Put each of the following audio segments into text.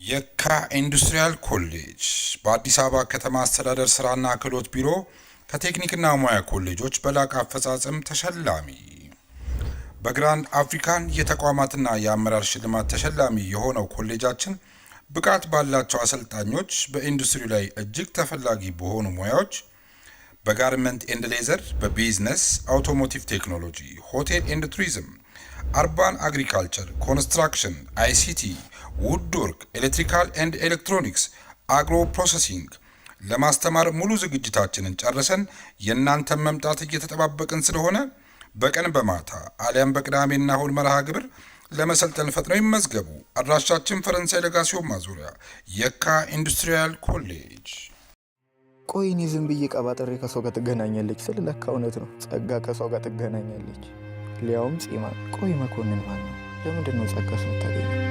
የካ ኢንዱስትሪያል ኮሌጅ በአዲስ አበባ ከተማ አስተዳደር ስራና ክህሎት ቢሮ ከቴክኒክና ሙያ ኮሌጆች በላቀ አፈጻጸም ተሸላሚ። በግራንድ አፍሪካን የተቋማትና የአመራር ሽልማት ተሸላሚ የሆነው ኮሌጃችን ብቃት ባላቸው አሰልጣኞች በኢንዱስትሪው ላይ እጅግ ተፈላጊ በሆኑ ሙያዎች በጋርመንት ኤንድ ሌዘር፣ በቢዝነስ፣ አውቶሞቲቭ ቴክኖሎጂ፣ ሆቴል ኤንድ ቱሪዝም፣ አርባን አግሪካልቸር፣ ኮንስትራክሽን፣ አይሲቲ፣ ውድወርክ፣ ኤሌክትሪካል ኤንድ ኤሌክትሮኒክስ፣ አግሮ ፕሮሰሲንግ ለማስተማር ሙሉ ዝግጅታችንን ጨርሰን የእናንተን መምጣት እየተጠባበቅን ስለሆነ በቀን በማታ አሊያም በቅዳሜና እሁድ መርሃ ግብር ለመሰልጠን ፈጥነው ይመዝገቡ። አድራሻችን ፈረንሳይ ለጋሲዮን ማዞሪያ የካ ኢንዱስትሪያል ኮሌጅ። ቆይ እኔ ዝም ብዬ ቀባጥሬ ከሰው ጋር ትገናኛለች ስል ለካ እውነት ነው። ጸጋ ከሰው ጋር ትገናኛለች፣ ሊያውም ጺማ። ቆይ መኮንን ማን ነው? ለምንድን ነው ጸጋ ሰው ታገኘው?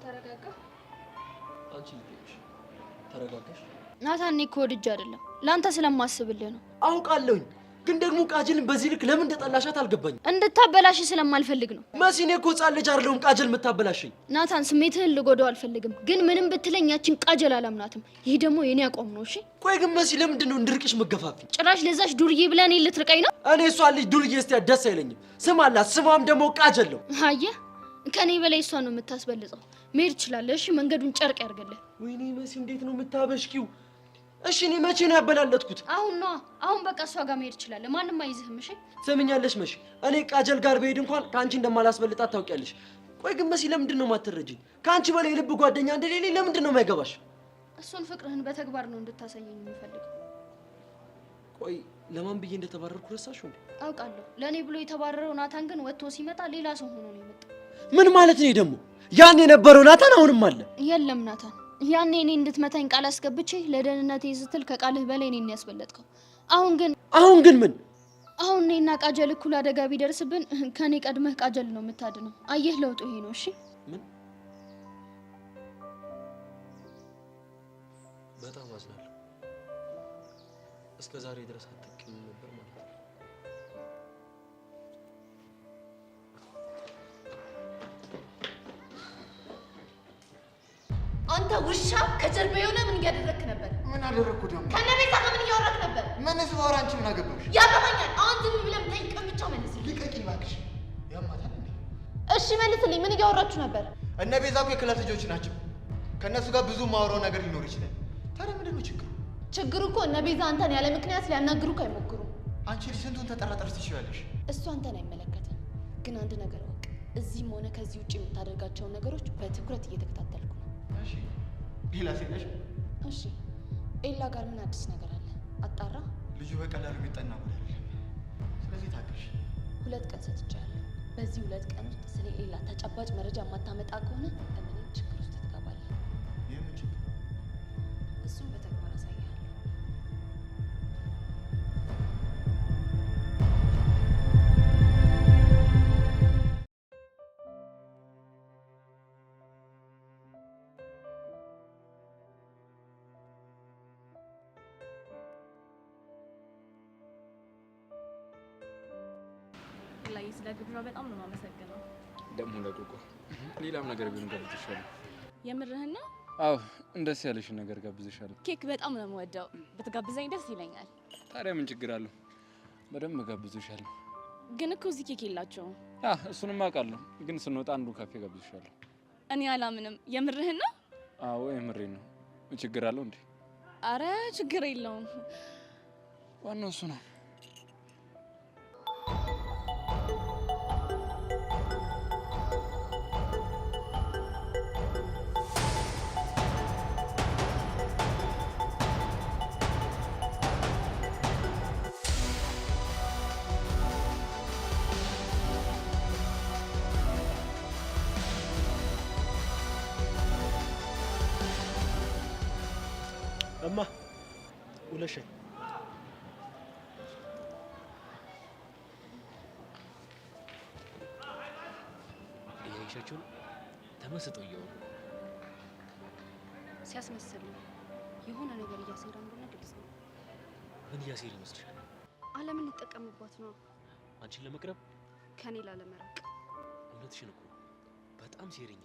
ተረጋጋ። አንቺ ልጅ ተረጋጋሽ። ናታን እኔ እኮ ወድጄ አይደለም ላንተ ስለማስብልህ ነው። አውቃለሁኝ፣ ግን ደግሞ ቃጀልን በዚህ ልክ ለምን እንደጠላሻት አልገባኝም። እንድታበላሽ ስለማልፈልግ ነው። መሲኔ እኮ ሕፃን ልጅ አይደለሁም ቃጀል የምታበላሽኝ። ናታን ስሜትህን ልጎዳው አልፈልግም፣ ግን ምንም ብትለኝ ያችን ቃጀል አላምናትም። ይህ ደግሞ የኔ አቋም ነው። እሺ ቆይ ግን መሲ ለምንድን ነው እንድርቅሽ መገፋፊ? ጭራሽ ለዛሽ ዱርዬ ብለህ እኔን ልትርቀኝ ነው? እኔ እሷን ልጅ ዱርዬ እስቲያ ደስ አይለኝም። ስም አላት፣ ስሟም ደግሞ ቃጀል ነው። አየህ፣ ከኔ በላይ እሷን ነው የምታስበልጸው። መሄድ ትችላለህ። እሺ መንገዱን ጨርቅ ያርግልህ። ወይኔ መሲ እንዴት ነው የምታበሽቂው? እሺ እኔ መቼ ነው ያበላለጥኩት? አሁን ነው። አሁን በቃ እሷ ጋር መሄድ ትችላለህ። ማንም አይዝህም። እሺ ሰምኛለሽ መሲ፣ እኔ ቃጀል ጋር በሄድ እንኳን ከአንቺ እንደማላስበልጣት ታውቂያለሽ። ቆይ ግን መሲ ለምንድን ነው የማትረጂኝ? ከአንቺ በላይ የልብ ጓደኛ እንደሌለኝ ለምንድን ነው የማይገባሽ? እሱን ፍቅርህን በተግባር ነው እንድታሳየኝ የምፈልገው። ቆይ ለማን ብዬ እንደተባረርኩ ረሳሽው እንዴ? አውቃለሁ። ለእኔ ብሎ የተባረረው ናታን ግን ወጥቶ ሲመጣ ሌላ ሰው ሆኖ ነው የመጣው። ምን ማለት ነው ደግሞ? ያን የነበረው ናታን አሁንም አለ? የለም ናታን፣ ያኔ እኔ እንድትመታኝ ቃል አስገብቼ ለደህንነቴ ስትል ከቃልህ በላይ እኔን ያስበለጥከው። አሁን ግን ምን? አሁን እኔና ቃጀል እኩል አደጋ ቢደርስብን ከኔ ቀድመህ ቃጀል ነው የምታድነው። አየህ፣ ለውጡ ይሄ ነው። እሺ ምን? በጣም አዝናለሁ። እስከ ዛሬ ድረስ አትቀኝ ነበር ማለት ነው። አንተ ውሻ ከጀርባ የሆነ ምን እያደረክ ነበር? ምን አደረኩ ደግሞ? ከነቤዛ ጋር ምን እያወራክ ነበር? ምን ዝባራ አንቺ ምን አገባሽ? ያገባኛል። አሁን ዝም ብለህ ጠይቀህ ብቻ መልስልኝ። ልቀቂኝ እባክሽ። ያማታል እንዴ? እሺ መልስልኝ። ምን እያወራችሁ ነበር? እነ ቤዛ እኮ የክላስ ልጆች ናቸው። ከእነሱ ጋር ብዙ ማውራው ነገር ሊኖር ይችላል። ታዲያ ምንድን ነው ችግሩ? ችግሩ እኮ እነ ቤዛ አንተን ያለ ምክንያት ሊያናግሩክ አይሞክሩም። አንቺ ልጅ ስንቱን ተጠራጠርሽ ትችላለሽ። እሱ አንተን አይመለከትም። ግን አንድ ነገር እወቅ፣ እዚህም ሆነ ከዚህ ውጭ የምታደርጋቸውን ነገሮች በትኩረት እየተከታተልኩ ነው። እሺ ሌላ ሴለሽ? እሺ ኤላ ጋር ምን አዲስ ነገር አለ? አጣራ? ልጁ በቀላሉ የሚጠና ጉዳይ አይደለም። ስለዚህ ታገሽ። 2 ቀን ሰጥቻለሁ። በዚህ 2 ቀን ውስጥ ስለ ኤላ ተጨባጭ መረጃ የማታመጣ ከሆነ እምንም ችግር ውስጥ ትገባለህ። የምን ችግር? እሱም በተግባር አሳያለሁ። ላይ ስለ ግብዣው በጣም ነው የማመሰግነው። ደሞ ለቆቆ ሌላም ነገር ቢሆን ጋብዝሻለሁ። የምርህን ነው? አዎ እንደስ ያለሽ ነገር ጋብዝሻለሁ። ኬክ በጣም ነው የምወደው። ብትጋብዘኝ ደስ ይለኛል። ታዲያ ምን ችግር አለው? በደንብ ጋብዝሻለሁ። ግን እኮ እዚህ ኬክ የላቸውም። እሱንም አውቃለሁ፣ ግን ስንወጣ አንዱ ካፌ ጋብዝሻለሁ። እኔ አላምንም። የምርህን ነው? አዎ የምሬን ነው። ምን ችግር አለው እንዴ? አረ ችግር የለውም። ዋናው እሱ ነው። እማ ሁለት ሻይ። እያይሻቸው ተመስጠው እየሆኑ ሲያስመስል ነው የሆነ ነገር እያሴራ እንደሆነ ግልጽ ነው። ምን እያሴር ይመስልሻል? ዓለምን ሊጠቀምባት ነው። አንቺን ለመቅረብ ከኔ ላለመራቅ። እውነትሽን እኮ በጣም ሴረኛ።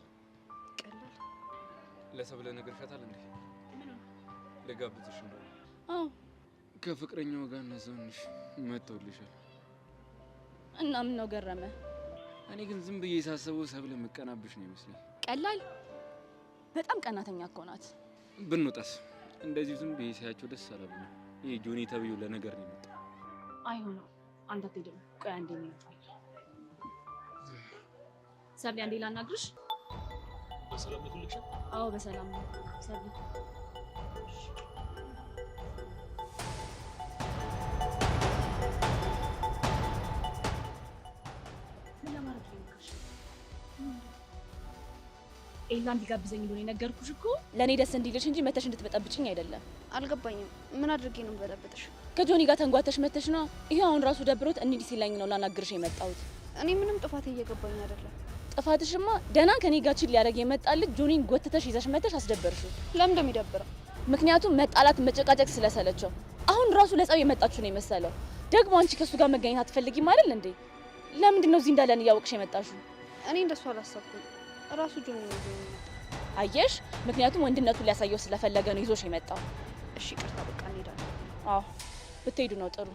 ቀላል ለሰብለ ነገር ሻታል እንዴ? ምን ነው? ለጋብዝሽ ነው። አዎ ከፍቅረኛው ጋር እናዘውንሽ መጥተውልሻል። እና ምን ነው ገረመ? እኔ ግን ዝም ብዬ ሳስበው ሰብለ መቀናብሽ ነው ይመስለኝ። ቀላል በጣም ቀናተኛ እኮ ናት። ብንወጣስ? እንደዚህ ዝም ብዬ ሳያቸው ደስ አላሉኝ። ይሄ ጆኒ ተብዬው ለነገር ነው የመጣው። አይሆንም። አንተ አትሄድም። ቆይ አንዴ ነው ሰብሊ፣ አንዴ ላናግርሽ። በሰላም ነው ልክሽ? አዎ በሰላም ነው ሰብሊ። ምን ለማድረግ ነው? ኤላ እንዲጋብዘኝ እንደሆነ የነገርኩሽ እኮ ለኔ ደስ እንዲልሽ እንጂ መተሽ እንድትበጠብጭኝ አይደለም። አልገባኝም። ምን አድርጌ ነው በጠብጥሽ? ከጆኒ ጋር ተንጓተሽ መተሽ ነው። ይሄው አሁን ራሱ ደብሮት እንዲህ ሲለኝ ነው ላናግርሽ የመጣሁት። እኔ ምንም ጥፋት እየገባኝ አይደለም። ጥፋትሽማ ደና ከኔ ጋር ቺል ሊያደርግ የመጣልሽ ጆኒን ጎትተሽ ይዘሽ መተሽ አስደበርሽው። ለምን እንደሚደብረው? ምክንያቱም መጣላት መጨቃጨቅ ስለሰለቸው አሁን ራሱ ለጸብ የመጣችሁ ነው የመሰለው። ደግሞ አንቺ ከሱ ጋር መገናኘት አትፈልጊም አይደል እንዴ? ለምንድን ነው እዚህ እንዳለን እያወቅሽ የመጣሽው? እኔ እንደሱ አላሰብኩም። ራሱ ጆኒ ነው ይዞኝ የመጣው። አየሽ፣ ምክንያቱም ወንድነቱን ሊያሳየው ስለፈለገ ነው ይዞሽ የመጣው። እሺ ቅርታ፣ በቃ እንሄዳለን። አዎ ብትሄዱ ነው ጥሩ።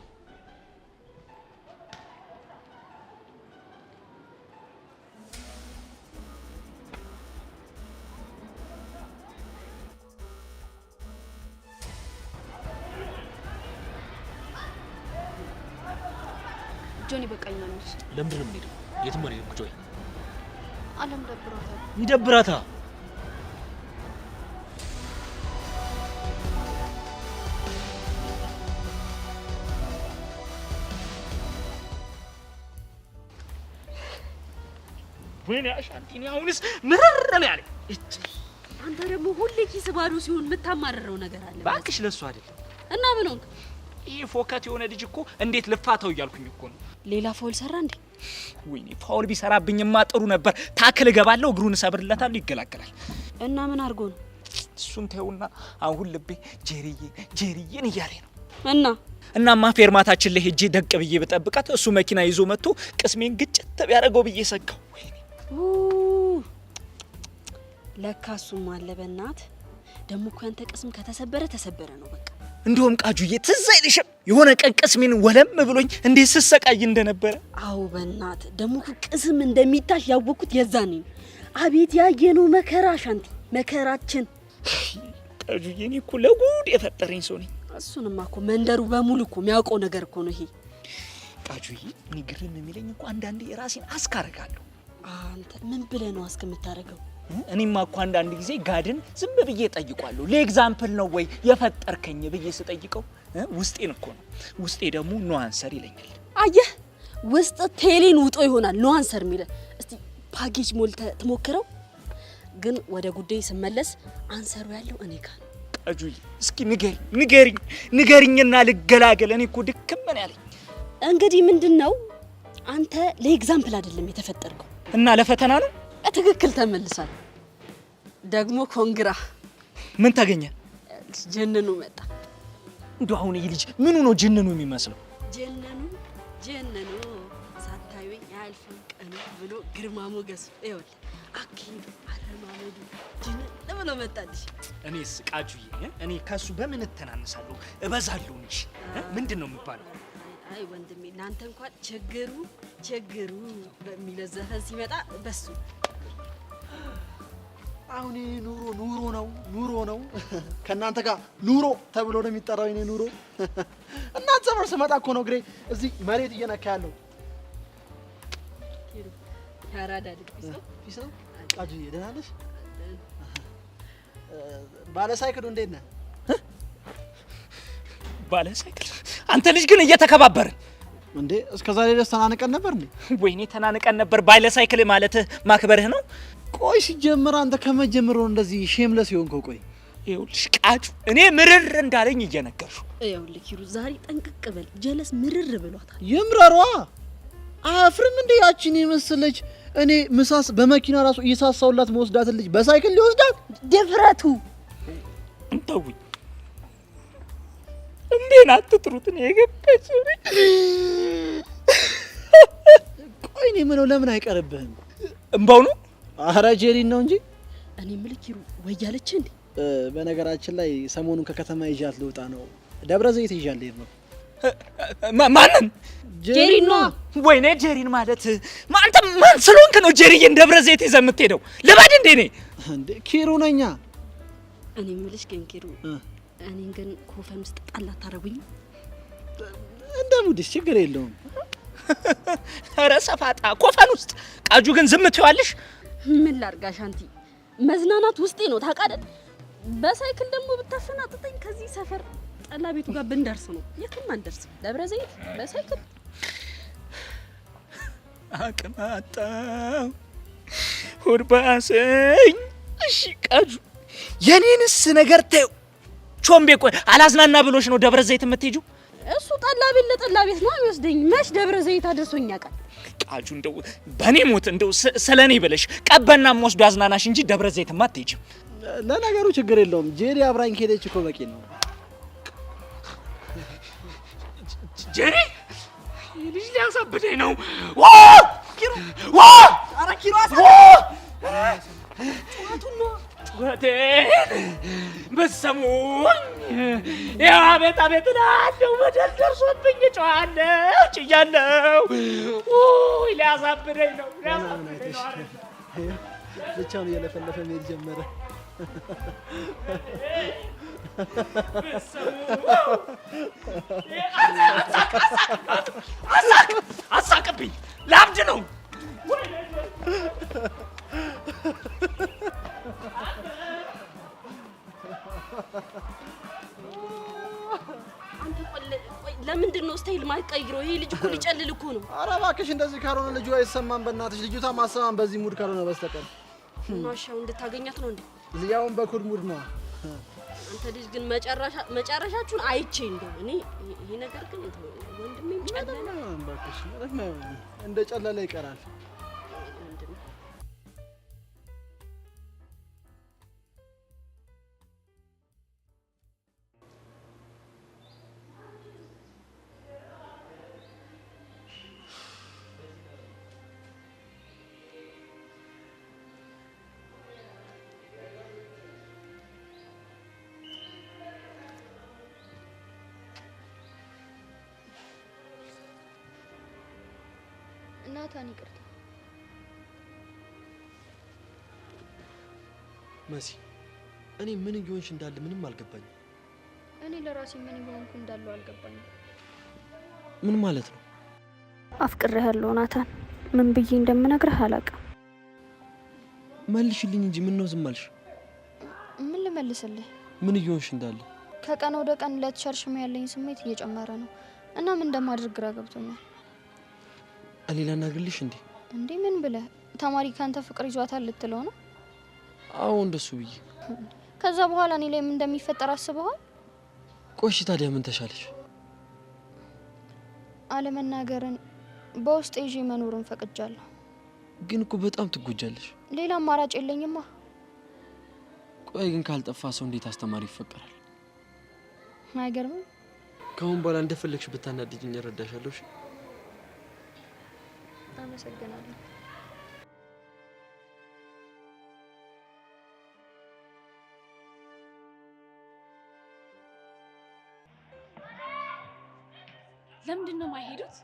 ጆኒ በቃኝ ነው። ለምንድን ነው የምንሄደው? የትም አንሄድም። ጆይ አለም ደብሯታል። ይደብራታ። ወይኔ አሻንቲኒ አሁንስ ምርር ነው ያለኝ። አንተ ደግሞ ሁሌ ኪስ ባዶ ሲሆን የምታማርረው ነገር አለ። እባክሽ ለሱ አይደለም እና ምን ሆንክ? ይሄ ፎከት የሆነ ልጅ እኮ እንዴት ልፋታው እያልኩኝ እኮ ነው። ሌላ ፋውል ሰራ እንዴ? ወይኔ ፋውል ቢሰራብኝማ ጥሩ ነበር። ታክል እገባለሁ፣ እግሩን እሰብርለታለሁ፣ ይገላገላል። እና ምን አድርጎ ነው? እሱን ተውና አሁን ልቤ ጄሪዬን እያለኝ ነው። እናማ ፌርማታችን ላይ ሄጄ ደቅ ብዬ በጠብቃት እሱ መኪና ይዞ መጥቶ ቅስሜን ግጭት ቢያደርገው ብዬ ሰጋው። ወይኔ ለካ እሱም አለ። በእናት ደግሞ እኮ ያንተ ቅስም ከተሰበረ ተሰበረ ነው በቃ። እንደውም ቃጁዬ ትዝ አይልሽም የሆነ ቀን ቅስሜን ወለም ብሎኝ እንዴት ስሰቃይ እንደነበረ? አው በእናት ደግሞ ቅስም እንደሚታሽ ያወቅኩት የዛኔ ነው። አቤት ያየነው መከራ ሻንቲ፣ መከራችን። ቃጁዬ እኔ እኮ ለጉድ የፈጠረኝ ሰው ነኝ። እሱንማ እኮ መንደሩ በሙሉ እኮ የሚያውቀው ነገር እኮ ነው ይሄ። ቃጁዬ እኔ ግርም የሚለኝ እኮ አንዳንዴ ራሴን አስካረጋለሁ። አንተ ምን ብለህ ነው አስከምታረገው? እኔማ እኮ አንዳንድ ጊዜ ጋድን ዝም ብዬ ጠይቋለሁ። ለኤግዛምፕል ነው ወይ የፈጠርከኝ ብዬ ስጠይቀው ውስጤን እኮ ነው። ውስጤ ደግሞ ኖ አንሰር ይለኛል። አየህ፣ ውስጥ ቴሌን ውጦ ይሆናል ኖ አንሰር የሚለ። እስቲ ፓኬጅ ሞልተህ ትሞክረው። ግን ወደ ጉዳይ ስመለስ አንሰሩ ያለው እኔ ጋር ነው። ቃጁዬ እስኪ ንገሪኝና ልገላገል። እኔ እኮ ድክም ምን ያለኝ። እንግዲህ ምንድነው አንተ ለኤግዛምፕል አይደለም የተፈጠርከው እና ለፈተና ነው። ትክክል ተመልሳል። ደግሞ ኮንግራ። ምን ታገኘ? ጀነኑ መጣ። እንደው አሁን ይሄ ልጅ ምኑ ነው ጀነኑ የሚመስለው? ጀነኑ ሳታዩኝ አያልፍም ቀኑ ብሎ ግርማ ሞገስ ይኸውልህ፣ አኪዱ አረማመዱ ጀነን ብሎ መጣልሽ። እኔስ ቃጁዬ እኔ ከሱ በምን እተናነሳለሁ? እበዛለሁ እንጂ ምንድን ነው የሚባለው? አይ ወንድሜ እናንተ እንኳን ችግሩ በሚለው ዘፈን ሲመጣ በሱ አሁን ኑሮ ነው። ከእናንተ ጋር ኑሮ ተብሎ ነው የሚጠራው። እኔ ኑሮ እናንተ ሰፈር ስመጣ እኮ ነው እግሬ እዚህ መሬት እየነካ ያለው። ያራዳ ፊስ ነው። ቃጁዬ ደህና ነሽ? ባለ ሳይክሉ እንዴት ነህ? ባለ ሳይክል አንተ ልጅ ግን እየተከባበርን እንዴ? እስከዛሬ ድረስ ተናንቀን ነበር እንዴ? ወይኔ ተናንቀን ነበር። ባለ ሳይክል ማለት ማክበርህ ነው? ቆይ ሲጀምር አንተ ከመጀመሩ እንደዚህ ሼምለስ ይሆንከው? ቆይ ይኸውልሽ ቃጩ እኔ ምርር እንዳለኝ እየነገርሽው። ይኸውልህ ኪሩ ዛሬ ጠንቅቅ በል። ጀለስ ምርር ብሏታል። ይምረሯ። አፍርም እንደ ያቺን የመሰለች እኔ ምሳስ በመኪና ራሱ እየሳሳውላት መወስዳት ልጅ በሳይክል ሊወስዳት ድፍረቱ። እንተውኝ እንዴት አትጥሩት ነው የገባች። ቆይ እኔ ምነው ለምን አይቀርብህም? እምባው ነው። ኧረ ጄሪን ነው እንጂ እኔ የምልህ ኪሩ ወያለች እንዴ? በነገራችን ላይ ሰሞኑን ከከተማ ይዣት ልውጣ ነው። ደብረ ዘይት ይዣት ልሄድ ነው። ማንን? ጄሪን ነው። ወይኔ ጄሪን ማለት አንተ ማን ስለሆንክ ነው ጄሪዬን ደብረ ዘይት ይዘህ የምትሄደው? ልበድ እንዴ እኔ እንዴ ኪሩ ነኛ። እኔ የምልሽ ግን ኪሩ እኔን ግን ኮፈን ውስጥ ጣል አታረጉኝ? እንደ ሙድሽ ችግር የለውም። ኧረ ሰፋጣ ኮፈን ውስጥ ቃጁ ግን ዝም ትይዋለሽ? ምን ላርጋሽ አንቲ መዝናናት ውስጤ ነው ታውቃለህ። በሳይክል ደግሞ ብታፈናጥጠኝ ከዚህ ሰፈር ጠላ ቤቱ ጋር ብንደርስ ነው። የትም አንደርስም። ደብረ ዘይት በሳይክል አቅማጣው ሆድ ባሰኝ። እሺ ቃጁ የኔንስ ነገር ተይው። ቾምቤ ቆይ አላዝናና ብሎሽ ነው ደብረ ዘይት የምትሄጂው? እሱ ጠላ ቤት ለጠላ ቤት ነው የሚወስደኝ። መች ደብረ ዘይት አድርሶኝ ያውቃል? ቃጁ እንደው በኔ ሞት እንደው ስለኔ ብለሽ ቀበናም ወስዶ አዝናናሽ እንጂ ደብረ ዘይትማ አትሄጂም። ለነገሩ ችግር የለውም። ጄሪ አብራኝ ከሄደች እኮ በቂ ነው። ጄሪ ልጅ ሊያሳብደኝ ነው። ኪሩ ኧረ ኪሩ ጩኸቱን ነው ጩኸቴን ብትሰሙኝ ያው አቤት አቤት እላለሁ። በደል ደርሶብኝ ጮኻለሁ ጭያለሁ። ሊያሳብደኝ ነው ሊያሳብደኝ ነው። ብቻውን እየለፈለፈ መሄድ ጀመረ። አሳቅብኝ ላብድ ነው። አንተ ለምንድን ነው ስታይል ማይቀይረው? ይሄ ልጅ እኮ ሊጨልል እኮ ነው። ኧረ እባክሽ እንደዚህ ካልሆነ ልጁ አይሰማም። በእናትሽ ልጅቷ ማሰማም በዚህ ሙድ ካልሆነ በስተቀር ማሻው እንድታገኛት ነው እንዴ? ያውን በኩል ሙድ ነው። አንተ ልጅ ግን መጨረሻችሁን አይቼ እንደው እኔ ይሄ ነገር ግን ወንድሜም ጨለለ። እባክሽ እንደ ጨለለ ይቀራል። ናታን ይቅርታ። መሲ እኔ ምን እየሆንሽ እንዳለ ምንም አልገባኝም። እኔ ለራሴ ምን እየሆንኩ እንዳለው አልገባኝም። ምን ማለት ነው? አፍቅሬሃለሁ ናታን። ምን ብዬ እንደምነግርህ አላውቅም። መልሽልኝ እንጂ ምን ነው ዝም አልሽ? ምን ልመልስልህ? ምን እየሆንሽ እንዳለ ከቀን ወደ ቀን ለተሸርሽም ያለኝ ስሜት እየጨመረ ነው እና ምን እንደማድረግ ግራ ገብቶኛል። እኔ ላናግርልሽ እንዴ? እንዴ ምን ብለህ? ተማሪ ካንተ ፍቅር ይዟታል ልትለው ነው? አዎ እንደሱ ብዬ። ከዛ በኋላ እኔ ላይ ምን እንደሚፈጠር አስበዋል? ቆሽ ታዲያ ምን ተሻለሽ? አለመናገርን በውስጥ ይዤ መኖርን ፈቅጃለሁ። ግን እኮ በጣም ትጎጃለሽ። ሌላ አማራጭ የለኝማ። ቆይ ግን ካልጠፋ ሰው እንዴት አስተማሪ ይፈቀራል? አይገርምም? ከአሁን በኋላ እንደፈለግሽ ብታናድጅኝ እረዳሻለሁ። እሺ? አመሰግናለሁ። ለምንድን ነው የማይሄዱት?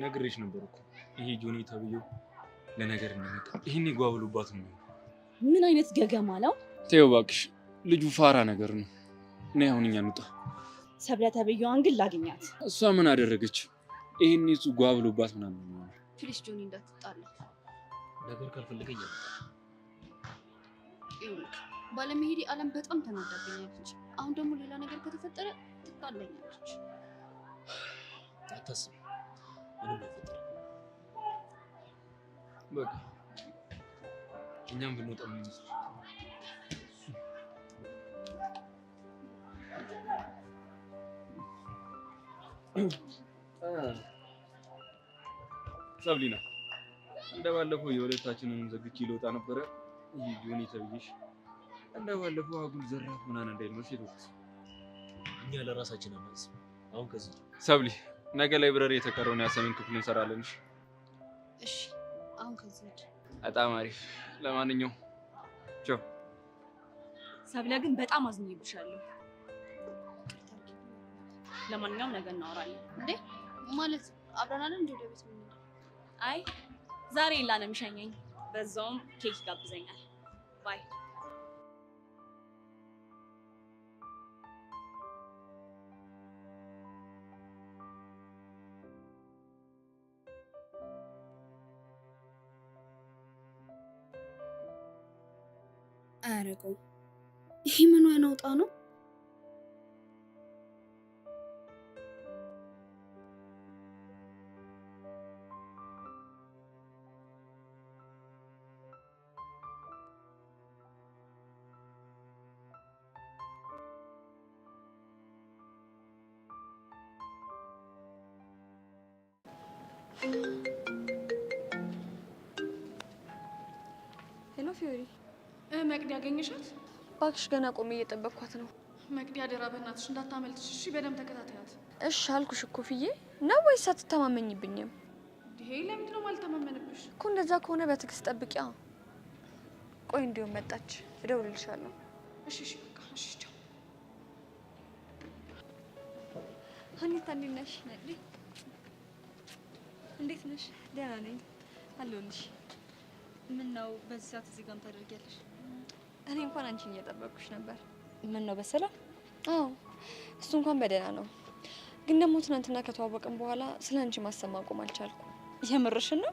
ነግሬሽ ነበር እኮ ይሄ ጆኒ ተብዬው ለነገር እንደመጣ ይሄን ይጓብሉባት ነው። ምን አይነት ገገማ ነው? ተይው እባክሽ፣ ልጁ ፋራ ነገር ነው። ነይ አሁን እኛ እንውጣ። ሰብለ ተብዬዋን ግን ላግኛት። እሷ ምን አደረገች? ይሄን ይሱ ጓብሉባት ምናምን ነው። ፕሊስ ጆኒ እንዳትጣላ። ነገር ካልፈለገኝ ይኸውልህ ባለመሄዴ አለም በጣም ተናዳብኛለች። አሁን ደግሞ ሌላ ነገር ከተፈጠረ ትጣላኛለች። አታስቢ፣ ምንም አይፈጠርም። በቃ እኛም ብንወጣ ምን ይመስልሽ? ሰብሊና እንደባለፈው የሁለታችንን ዘግቼ ልወጣ ነበረ። ይሄ ጆኒ ተብዬሽ እንደባለፈው አጉል ዘራፍ ምናምን እንዳይልመስ ይሉት እኛ ለራሳችን አናስ አሁን ከዚህ ሰብሊ ነገ ላይብረሪ የተቀረውን ያሰምን ክፍል እንሰራለን። እሺ አሁን ከዚህ በጣም አሪፍ። ለማንኛውም ቻው። ሰብለ ግን በጣም አዝኜብሻለሁ። ለማንኛውም ነገ እናወራለን። እንዴ ማለት አብረን አይደል እንዴ ወደ ቤት ምን? አይ ዛሬ ኢላ ነው የሚሸኘኝ። በዛውም ኬክ ጋብዘኛል። ባይ። አያረገው። ይሄ ምን ያናውጣ ነው? ሄሎ ፊዮሪ፣ መቅዲ ያገኘሻት? እባክሽ ገና ቆሜ እየጠበቅኳት ነው። መቅዲ አደራ በእናትሽ እንዳታመልጥሽ እሺ? በደንብ ተከታተያት። እሺ አልኩሽ እኮ ፍዬ። ነው ወይስ አትተማመኝብኝም? ይሄ ለምንድን ነው የማልተማመንብሽ? እኮ እንደዛ ከሆነ በትዕግስት ጠብቂያ። ቆይ እንዲሁም መጣች፣ እደውልልሻለሁ። እሺ እሺ በቃ እሺ ቻው። ሀኒታ እንዴት ነሽ? እንዴት ነሽ? ደህና ነኝ አለሁልሽ። ምን ነው በዚህ ሰዓት እዚህ ጋር ታደርጊያለሽ? እኔ እንኳን አንቺን እየጠበቅኩሽ ነበር። ምን ነው በሰላም? አዎ እሱ እንኳን በደህና ነው። ግን ደግሞ ትናንትና ከተዋወቅን በኋላ ስለ አንቺ ማሰብ ማቆም አልቻልኩም። የምርሽን ነው?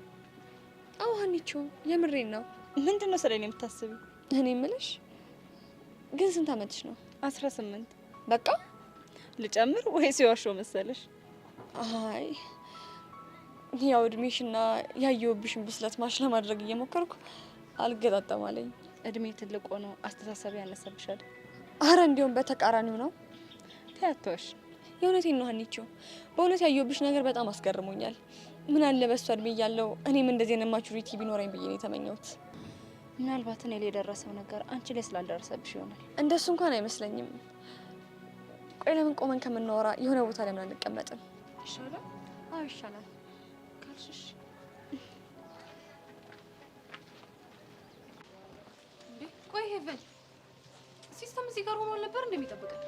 አዎ ሀኒቾ የምሬን ነው። ምንድን ነው ስለኔ የምታስቢው? እኔ የምልሽ ግን ስንት አመትሽ ነው? 18 በቃ ልጨምር ወይስ የዋሸው መሰለሽ? አይ ያው እድሜሽና ያየሁብሽን ብስለት ማሽ ለማድረግ እየሞከርኩ አልገጣጠማለኝ። እድሜ ትልቅ ሆኖ አስተሳሰብ ያነሰብሻል። አረ እንዲያውም በተቃራኒው ነው። ተያቶሽ የእውነቴን ነው ሀኒቾ፣ በእውነት ያየሁብሽ ነገር በጣም አስገርሞኛል። ምን አለ በሷ እድሜ እያለሁ እኔም እንደዚህ አይነት ማቹሪቲ ቢኖረኝ ብዬ ነው የተመኘሁት። ምናልባት እኔ ላይ የደረሰው ነገር አንቺ ላይ ስላልደረሰብሽ ይሆናል። እንደሱ እንኳን አይመስለኝም። ቆይ ለምን ቆመን ከምናወራ የሆነ ቦታ ለምን አንቀመጥም? ይሻላል? አዎ ይሻላል ካልሽሽ። እንዴ ቆይ ሄቨን ሲስተም እዚህ ጋር ሆኖ ነበር እንደሚጠብቀን?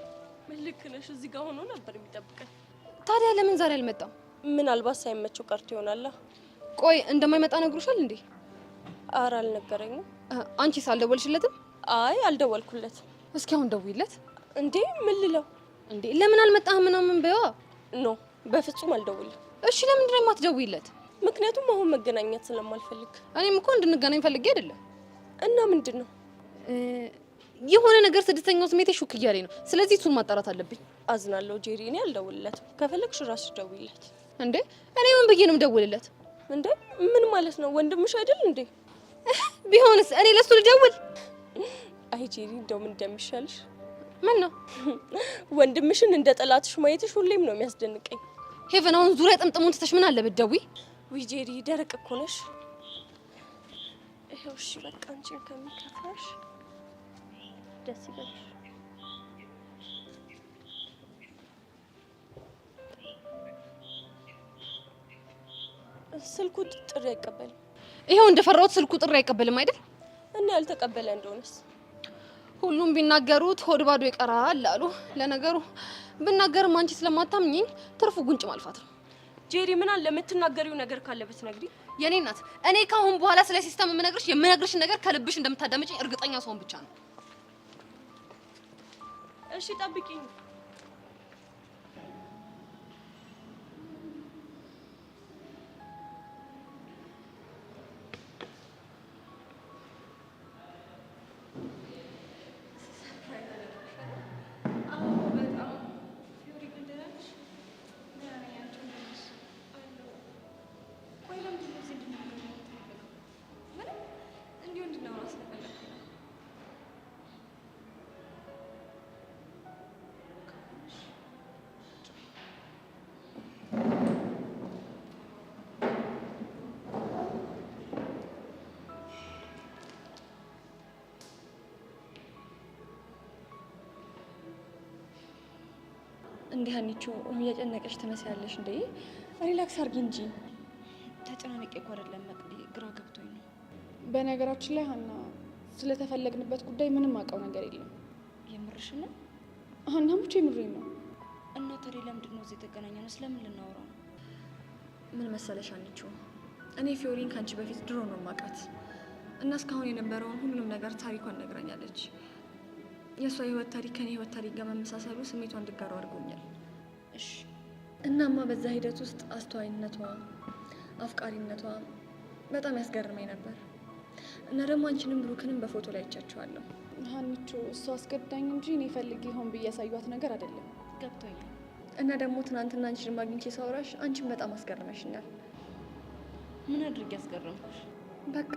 ምን ልክ ነሽ? እዚህ ጋር ሆኖ ነበር የሚጠብቀን። ታዲያ ለምን ዛሬ አልመጣም? ምናልባት ሳይመቸው ቀርቶ ይሆናል። ቆይ እንደማይመጣ ነግሮሻል እንዴ? ኧረ አልነገረኝም። አንቺስ አልደወልሽለትም? አይ አልደወልኩለትም። እስኪ አሁን ደውይለት። እንዴ ምን ልለው? እንዴ ለምን አልመጣህም ምናምን በይዋ። ኖ በፍጹም አልደውልም። እሺ ለምንድን ነው የማትደውይለት? ምክንያቱም አሁን መገናኘት ስለማልፈልግ። እኔም እኮ እንድንገናኝ ፈልጌ አይደለም። እና ምንድን ነው? የሆነ ነገር ስድስተኛው ስሜቴ ሹክ እያለኝ ነው። ስለዚህ እሱን ማጣራት አለብኝ። አዝናለሁ ጄሪ፣ እኔ አልደውልለትም። ከፈለግሽ እራስሽ ደውይለት። እንዴ እኔ ምን ብዬ ነው የምደውልለት? እንዴ ምን ማለት ነው? ወንድምሽ አይደል እንዴ? ቢሆንስ እኔ ለሱ ልደውል? አይ ጄሪ፣ እንደው ምን እንደሚሻልሽ። ምን ነው? ወንድምሽን እንደ ጠላትሽ ማየትሽ ሁሌም ነው የሚያስደንቀኝ። ሄቨን አሁን ዙሪያ ጥምጥሙን ትተሽ ምን አለ ብትደውይ? ውይ ጄሪ፣ ደረቅ እኮ ነሽ። ይኸው እሺ በቃ አንቺን ከሚከፋሽ ደስ ይበልሽ። ስልኩ ጥሪ አይቀበልም። ይሄው እንደፈራሁት ስልኩ ጥሪ አይቀበልም አይደል? እና ያልተቀበለ እንደሆነስ? ሁሉም ቢናገሩት ሆድ ባዶ ይቀራል አሉ። ለነገሩ ብናገርም አንቺ ስለማታምኚኝ ትርፉ ጉንጭ ማልፋት ነው። ጄሪ ምን አለ የምትናገሪው ነገር ካለ ብትነግሪ። የኔ እናት እኔ ካሁን በኋላ ስለ ሲስተም የምነግርሽን ነገር ከልብሽ እንደምታዳምጪኝ እርግጠኛ ሰውን ብቻ ነው። እሺ ጠብቂኝ። እንዴ ሀኒቾ እየጨነቀሽ ትመስያለሽ እንዴ? ሪላክስ አርጊ እንጂ። ተጨናንቄ እኮ አይደለም መቅዲ፣ ግራ ገብቶኝ ነው። በነገራችን ላይ ሀና ስለተፈለግንበት ጉዳይ ምንም አውቀው ነገር የለም። የምርሽ ነው? ሀና ሙቼ የምሬን ነው። እና ታዲያ ለምንድን ነው እዚህ የተገናኘነው? ስለምን ልናወራ ነው? ምን መሰለሽ ሀኒቾ፣ እኔ ፊዮሪን ከአንቺ በፊት ድሮ ነው ማውቃት እና እስካሁን የነበረውን ሁሉንም ነገር ታሪኳን ነግራኛለች። የእሷ የህይወት ታሪክ ከኔ ህይወት ታሪክ ጋር መመሳሰሉ ስሜቷን እንድጋራው አድርጎኛል። እሺ። እናማ በዛ ሂደት ውስጥ አስተዋይነቷ፣ አፍቃሪነቷ በጣም ያስገርመኝ ነበር እና ደግሞ አንቺንም ብሩክንም በፎቶ ላይ አይቻቸዋለሁ። ሀኒቾ እሷ አስገዳኝ እንጂ እኔ ፈልጌ ሆን ብዬ ያሳዩት ነገር አይደለም። ገብቶኛል። እና ደግሞ ትናንትና አንቺን አግኝቼ ሳወራሽ አንቺን በጣም አስገርመሽኛል። ምን አድርጌ ያስገረምኩሽ? በቃ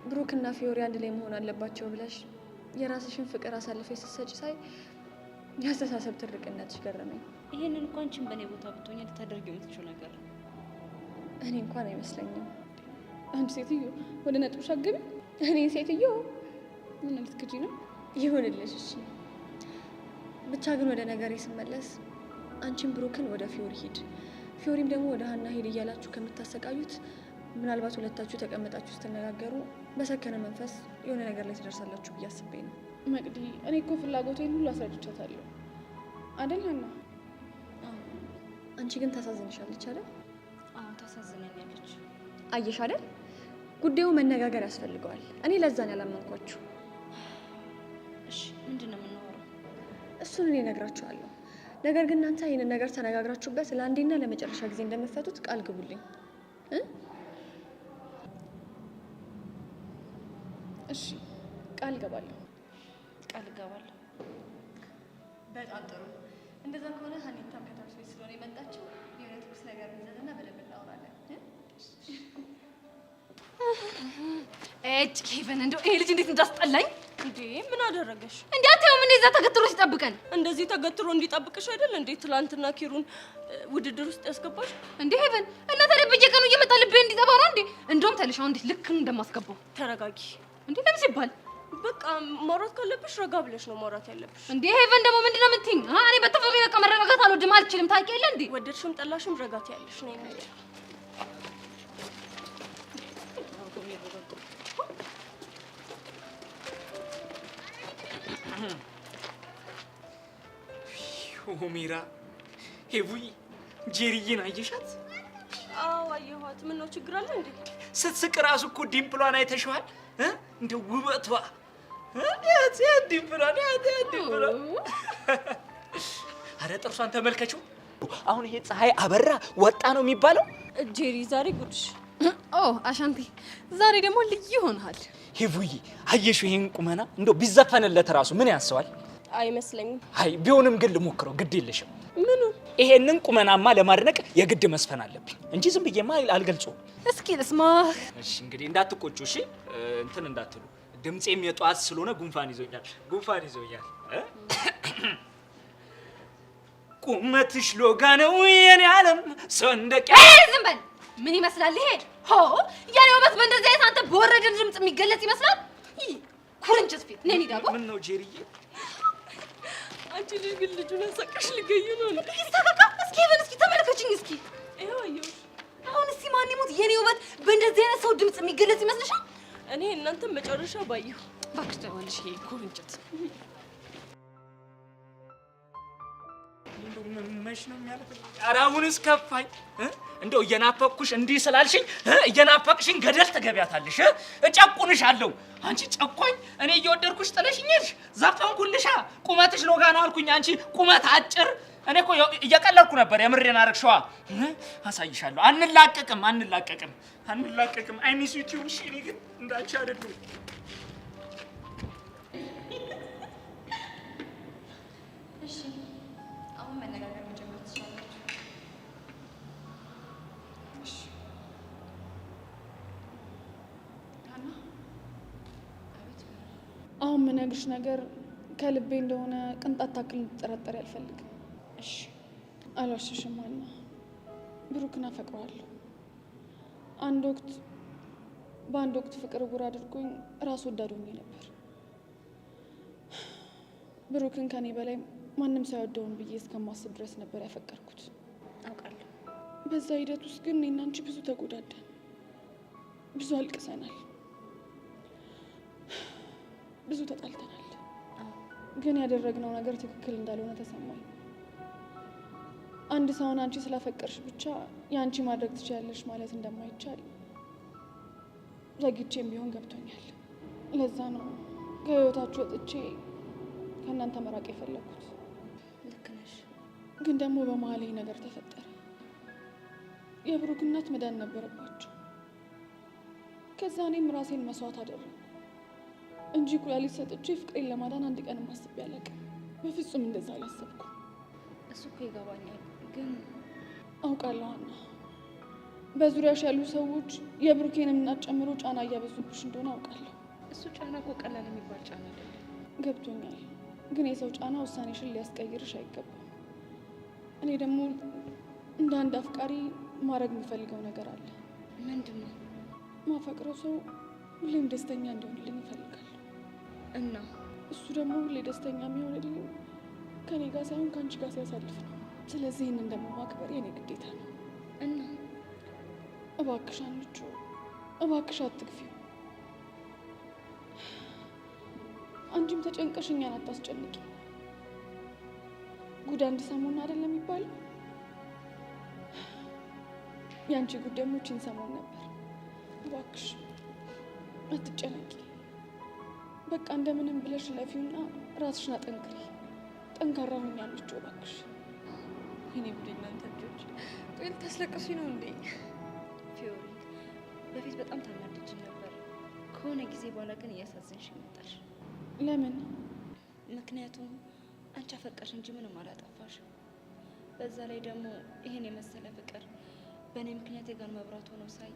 ብሩክና ፊዮሪ አንድ ላይ መሆን አለባቸው ብለሽ የራስሽን ፍቅር አሳልፈሽ ስትሰጪ ሳይ ያስተሳሰብ ትርቅነትሽ ገረመኝ። ይሄንን እንኳን አንቺን በእኔ ቦታ ብትሆኚ ልታደርጊው የምትችው ነገር እኔ እንኳን አይመስለኝም። አንድ ሴትዮ ወደ ነጥብሽ አግቢ። እኔ ሴትዮ ምን ልትክጂ ነው? ይሁንልሽ። እሺ ብቻ ግን ወደ ነገሬ ስመለስ አንቺን ብሩክን ወደ ፊዮሪ ሂድ፣ ፊዮሪም ደግሞ ወደ ሀና ሂድ እያላችሁ ከምታሰቃዩት ምናልባት ሁለታችሁ ተቀምጣችሁ ስትነጋገሩ በሰከነ መንፈስ የሆነ ነገር ላይ ትደርሳላችሁ ብዬ አስቤ ነው። መቅዲ፣ እኔ እኮ ፍላጎቴን ሁሉ አስረድቻታለሁ አይደል ሀና? አንቺ ግን ታሳዝንሻለች አይደል? አዎ ታሳዝነኛለች። አየሽ አይደል? ጉዳዩ መነጋገር ያስፈልገዋል። እኔ ለዛን ያላመንኳችሁ። እሺ ምንድን ነው የምናወራው? እሱን እኔ እነግራችኋለሁ። ነገር ግን እናንተ ይህንን ነገር ተነጋግራችሁበት ለአንዴና ለመጨረሻ ጊዜ እንደምትፈቱት ቃል ግቡልኝ። እሺ ቃል ገባለሁ። ቃል ገባለሁ። በጣም ጥሩ። እንደዛ ከሆነ ሀኒታም ከታች ቤት ስለሆነ የመጣችው የሆነ ትኩስ ነገር ይዘንና በደንብ እናወራለን። እጭ ኬቨን፣ እንደው ይሄ ልጅ እንዴት እንዳስጠላኝ! እንዴ ምን አደረገሽ? እንዴ አታየውም? እንደዛ ተገትሮ ሲጠብቀን። እንደዚህ ተገትሮ እንዲጠብቅሽ አይደል እንዴ ትላንትና ኪሩን ውድድር ውስጥ ያስገባሽ? እንዴ ሄቨን፣ እና ታዲያ በየቀኑ እየመጣ ልቤ እንዲጠባ ነው እንዴ? እንደውም ተልሽ አሁን እንዴት ልክ እንደማስገባው። ተረጋጊ። እንዴ ለምን ሲባል በቃ ማውራት ካለብሽ ረጋ ብለሽ ነው ማውራት ያለብሽ። እንዴ ሄቨን ደግሞ ምንድነው የምትይኝ? እኔ በተፈጥሮ በቃ መረጋጋት አልወድም፣ አልችልም። ታውቂ የለ እንዴ? ወደድሽም ጠላሽም ረጋት ያለሽ ነው የሚል ሆሜራ ሄቡይ ጄሪዬን አየሻት? አዎ አየኋት። ምን ነው ችግር አለ እንዴ? ስትስቅ ራሱ እኮ ዲምፕሏን አይተሽዋል? እንደ ውበቷ ዲምፕሏን አረ ጥርሷን ተመልከችው። አሁን ይሄ ፀሐይ አበራ ወጣ ነው የሚባለው? ጄሪ ዛሬ ጉድሽ። አሻንቲ ዛሬ ደግሞ ልዩ ሆነሃል። ሄቡይ አየሽው? ይሄን ቁመና እንደው ቢዘፈንለት ራሱ ምን ያንሰዋል? አይመስለኝም። አይ ቢሆንም ግን ልሞክረው፣ ግድ የለሽም። ምኑ? ይሄንን ቁመናማ ለማድነቅ የግድ መስፈን አለብኝ እንጂ ዝም ብዬማ አልገልጸውም። እስኪ ልስማ። እሺ እንግዲህ እንዳትቆጩ፣ እሺ እንትን እንዳትሉ። ድምጼም የጧት ስለሆነ ጉንፋን ይዞኛል። ቁመትሽ ሎጋ ነው የኔ ዓለም ሰንደቅ። ዝም በል። ምን ይመስላል ይሄ? የኔ ውበት በእንደዚህ አይነት አንተ በወረደ ድምጽ የሚገለጽ ይመስላል? ኩርንችት ፊት ነኝ ዳቦ። ምን ነው ጄሪዬ? አንቺ ልጅ ግን ልጁን አሳቀሽ ልገዩ ነው እንዴ? ይስተካካ። እስኪ ሄቨን፣ እስኪ ተመልከችኝ እስኪ። ይኸው አየሁሽ። አሁን እስኪ ማን ይሞት የኔ ውበት በእንደዚህ አይነት ሰው ድምጽ የሚገለጽ ይመስልሻል? እኔ እናንተም መጨረሻ ባየሁ። እባክሽ ተይዋለሽ ይሄ ኩርንችት። መች ነው የሚያልፈው? ኧረ አሁንስ ከፋኝ። እንደው እየናፈቅኩሽ እንዲህ ስላልሽኝ እየናፈቅሽኝ ገደል ትገቢያታለሽ። እጨቁንሻለሁ። አንቺ ጨቋኝ፣ እኔ እየወደድኩሽ ጥለሽኝ ሄድሽ። ዘፈንኩልሻ። ቁመትሽ ሎጋ ነው አልኩኝ፣ አንቺ ቁመት አጭር። እኔ እኮ እየቀለድኩ ነበር። የምሬን አረግሽዋ። አሳይሻለሁ። አንላቀቅም። አይ ሚስ ዩ ቱ። እሺ እኔ ግን እንዳንቺ አይደለሁም። እሺ አሁን መነጋገር መጀመር ትችላላችሁ። አሁን የምነግርሽ ነገር ከልቤ እንደሆነ ቅንጣት ታክል እንድትጠረጠሪ አልፈልግም። እሺ አልዋሽሽም ሀና፣ ብሩክን አፈቅረዋለሁ። በአንድ ወቅት ፍቅር ጉር አድርጎኝ ራስ ወዳድ ሆኜ ነበር። ብሩክን ከኔ በላይ ማንም ሳይወደውን ብዬ እስከማስብ ድረስ ነበር ያፈቀርኩት። አውቃለሁ። በዛ ሂደት ውስጥ ግን እኔና አንቺ ብዙ ተጎዳዳን፣ ብዙ አልቅሰናል፣ ብዙ ተጣልተናል። ግን ያደረግነው ነገር ትክክል እንዳልሆነ ተሰማኝ። አንድ ሰውን አንቺ ስላፈቀርሽ ብቻ የአንቺ ማድረግ ትችያለሽ ማለት እንደማይቻል ዘግቼም ቢሆን ገብቶኛል። ለዛ ነው ከህይወታችሁ ወጥቼ ከእናንተ መራቅ የፈለኩት። ልክ ነሽ። ግን ደግሞ በመሀል ይህ ነገር ተፈጠረ። የብሩክ እናት መዳን ነበረባቸው። ከዛ እኔም ራሴን መስዋዕት አደረግኩ እንጂ ኩላሊት ሰጥቼ ፍቅሬን ለማዳን አንድ ቀን አስቤ አላውቅም። በፍጹም እንደዛ አላሰብኩም። እሱ እኮ ይገባኛል፣ ግን አውቃለሁ ሀና፣ በዙሪያሽ ያሉ ሰዎች የብሩኬን እናት ጨምሮ ጫና እያበዙብሽ እንደሆነ አውቃለሁ። እሱ ጫና እኮ ቀላል የሚባል ጫና አይደለም። ገብቶኛል፣ ግን የሰው ጫና ውሳኔሽን ሊያስቀይርሽ አይገባም። እኔ ደግሞ እንደ አንድ አፍቃሪ ማድረግ የምፈልገው ነገር አለ። ምንድን ነው? ማፈቅረው ሰው ሁሌም ደስተኛ እንዲሆንልኝ ይፈልጋል። እና እሱ ደግሞ ሁሌ ደስተኛ የሚሆንልኝ ከኔ ጋር ሳይሆን ከአንቺ ጋር ሲያሳልፍ ነው። ስለዚህ ይህንን ደግሞ ማክበር የኔ ግዴታ ነው። እና እባክሽ አንቺ እባክሽ አትግፊው። አንቺም ተጨንቀሽ እኛን አታስጨንቂ። ጉድ አንድ ሰሞን አይደለም የሚባለው? የአንቺ ጉድ ደግሞ ይህችን ሰሞን ነበር። እባክሽ አትጨነቂ። በቃ እንደምንም ብለሽ ለፊውና ራስሽን አጠንክሪ። ጠንካራ ሁኚ አንቺ እባክሽ። እኔ ብለኝ እናንተ ልጆች ቆይ ልታስለቅሱኝ ነው እንዴ? ፊዮሪ በፊት በጣም ታናድጅኝ ነበር። ከሆነ ጊዜ በኋላ ግን እያሳዘንሽ መጣሽ። ለምን? ምክንያቱም አንቺ አፈቀርሽ እንጂ ምንም አላጠፋሽ። በዛ ላይ ደግሞ ይሄን የመሰለ ፍቅር በእኔ ምክንያት የጋን መብራት ሆኖ ሳይ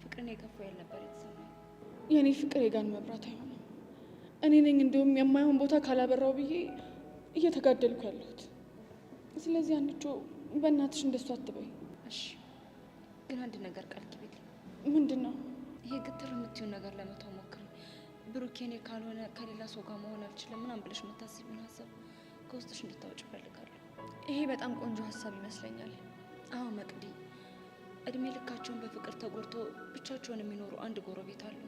ፍቅርን የከፋ ያልነበር የተሰማኝ። የእኔ ፍቅር የጋን መብራት አይሆንም። እኔ ነኝ እንደውም የማይሆን ቦታ ካላበራው ብዬ እየተጋደልኩ ያለሁት። ስለዚህ አንቺ በእናትሽ እንደሱ አትበይ እሺ? ግን አንድ ነገር ቃል ግቢልኝ። ምንድን ነው? ይሄ ግትር የምትይውን ነገር ለመተው ሞክሪ። ብሩኬ እኔ ካልሆነ ከሌላ ሰው ጋር መሆን አልችልም ምናምን ብለሽ የምታስቢውን ሀሳብ ከውስጥሽ እንድታወጭ እፈልጋለሁ። ይሄ በጣም ቆንጆ ሀሳብ ይመስለኛል። አዎ መቅዲ፣ እድሜ ልካቸውን በፍቅር ተጎድቶ ብቻቸውን የሚኖሩ አንድ ጎረቤት አሉ።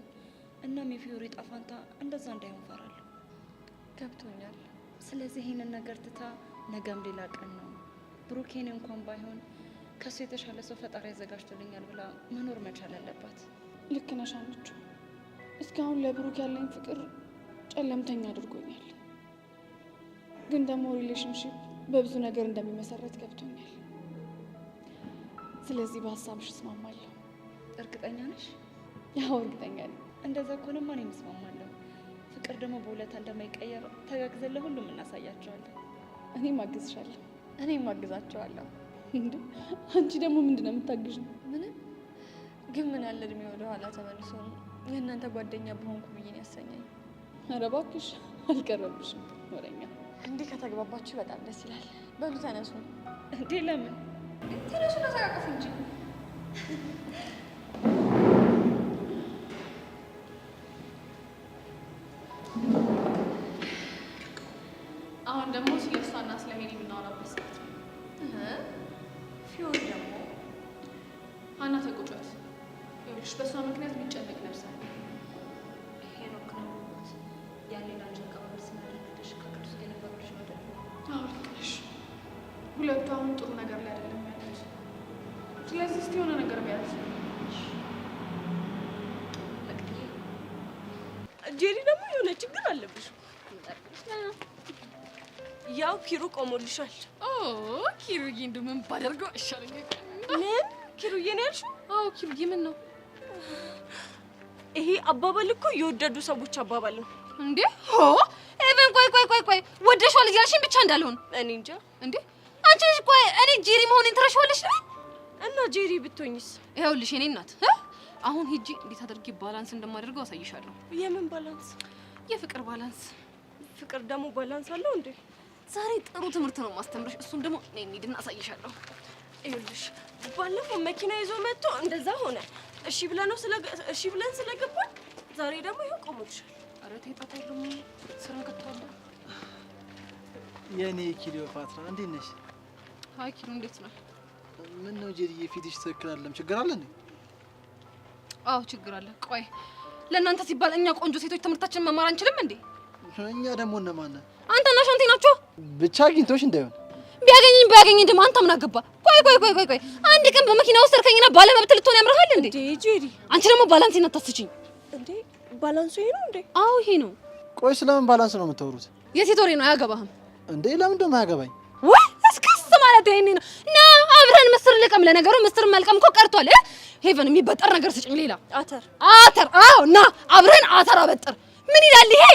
እናም የፊዮሪ ዕጣ ፈንታ እንደዛ እንዳይሆን ፈራለሁ። ገብቶኛል። ስለዚህ ይሄንን ነገር ትታ ነገም ሌላ ቀን ነው፣ ብሩኬን እንኳን ባይሆን ከሱ የተሻለ ሰው ፈጣሪ ያዘጋጅቶልኛል ብላ መኖር መቻል አለባት። ልክ ነሽ አንቺ። እስካሁን ለብሩክ ያለኝ ፍቅር ጨለምተኛ አድርጎኛል። ግን ደግሞ ሪሌሽንሺፕ በብዙ ነገር እንደሚመሰረት ገብቶኛል። ስለዚህ በሀሳብሽ እስማማለሁ። እርግጠኛ ነሽ? ያው እርግጠኛ ነኝ። እንደዛ ከሆነማ እኔም እስማማለሁ። ፍቅር ደግሞ በውለታ እንደማይቀየር ተጋግዘን ለሁሉም እናሳያቸዋለን። እኔም አግዝሻለሁ። እኔም አግዛቸዋለሁ። እንዴ አንቺ ደግሞ ምንድን ነው የምታግዥኝ? ምንም። ግን ምን ያለ እድሜ ወደ ኋላ ተመልሶ የእናንተ ጓደኛ በሆንኩ ብዬ ነው ያሰኘኝ። ኧረ እባክሽ አልቀረብሽም ወሬኛ። እንዲህ ከተግባባችሁ በጣም ደስ ይላል። በሉ ተነሱ። እንዴ ለምን? ተነሱ ተዘቃቀፉ እንጂ። አሁን ደግሞ ስለ እሷና ስለ ሄኒ የምናወራበት ሰዓት ነው። ፊዮሪ ደግሞ ሀና ተቆጫት። ይኸውልሽ በእሷ ምክንያት የሚጨነቅ ነርሳል። ሄኖክ ነው ያኔ ላንቺ አቀባበል ስናደርግልሽ ከቅዱስ ጋር የነበሩልሽ ነው አይደል? አዎ ልክ ነሽ። ሁለቱ አሁን ጥሩ ነገር ላይ አይደለም ያሉት። ስለዚህ እስኪ የሆነ ነገር ቢያንስ ጄሪ ደግሞ የሆነ ችግር አለብሽ። ያው ኪሩ ቆሞልሻል። ኪሩዬ እንደው ምን ባደርገው አይሻለኝም? ምን ኪሩዬ ነው ያልሽው? አዎ ኪሩዬ ምን ነው ይሄ አባባል? እኮ የወደዱ ሰዎች አባባል ነው እንዴ? ኤቨን ቆይ ወደሽዋል እያልሽኝ ብቻ እንዳልሆን እኔ እንጃ። እንዴ አንቺ ልጅ ቆይ እኔ ጄሪ መሆኔን ትረሺዋለሽ ነው? እና ጄሪ ብትሆኝስ? ይኸውልሽ የኔ እናት አሁን ሂጂ እንዴት አድርጌ ባላንስ እንደማደርገው አሳይሻለሁ። የምን ባላንስ? የፍቅር ባላንስ። ፍቅር ደግሞ ባላንስ አለው እንዴ? ዛሬ ጥሩ ትምህርት ነው ማስተምረሽ። እሱን ደግሞ ነይ እንሂድና አሳይሻለሁ። ይኸውልሽ ባለፈው መኪና ይዞ መጥቶ እንደዛ ሆነ። እሺ ብለን ስለገባን ዛሬ ደግሞ ይኸው ቆሞልሻል። ኧረ ተይ ጣጣ የለውም። ስራ ገብቷል። የኔ ክሊዮፓትራ እንዴት ነሽ? አይ ኪሎ እንዴት ነው? ምን ነው ጄሪዬ ፊትሽ ትክክል አይደለም። ችግር አለ እንዴ? አዎ ችግር አለ። ቆይ ለእናንተ ሲባል እኛ ቆንጆ ሴቶች ትምህርታችንን መማር አንችልም እንዴ? እኛ ደግሞ እነማን ነን? አንተና ሻንቴ ናቸው። ብቻ አግኝቶሽ እንዳይሆን። ቢያገኘኝ ደግሞ አንተ ምን አገባ? ቆይ አንድ ቀን በመኪና ወሰድከኝና ባለመብት ልትሆን ያምርሃል እንዴ? ጄሪ አንቺ ደግሞ ባላንሴን አታስችኝ እንዴ? ባላንሱ ይሄ ነው እንዴ? አዎ ይሄ ነው። ቆይ ስለምን ባላንስ ነው የምታወሩት? የሴት ወሬ ነው፣ አያገባህም እንዴ? ለምን ደሞ አያገባኝ? ወይ እስከስ ማለት ይሄኔ ነው። ና አብረን ምስር ልቀም። ለነገሩ ምስር መልቀም እኮ ቀርቷል። ሄቨን የሚበጠር ነገር ስጭኝ። ሌላ አተር። አዎ ና አብረን አተር አበጥር። ምን ይላል ይሄ?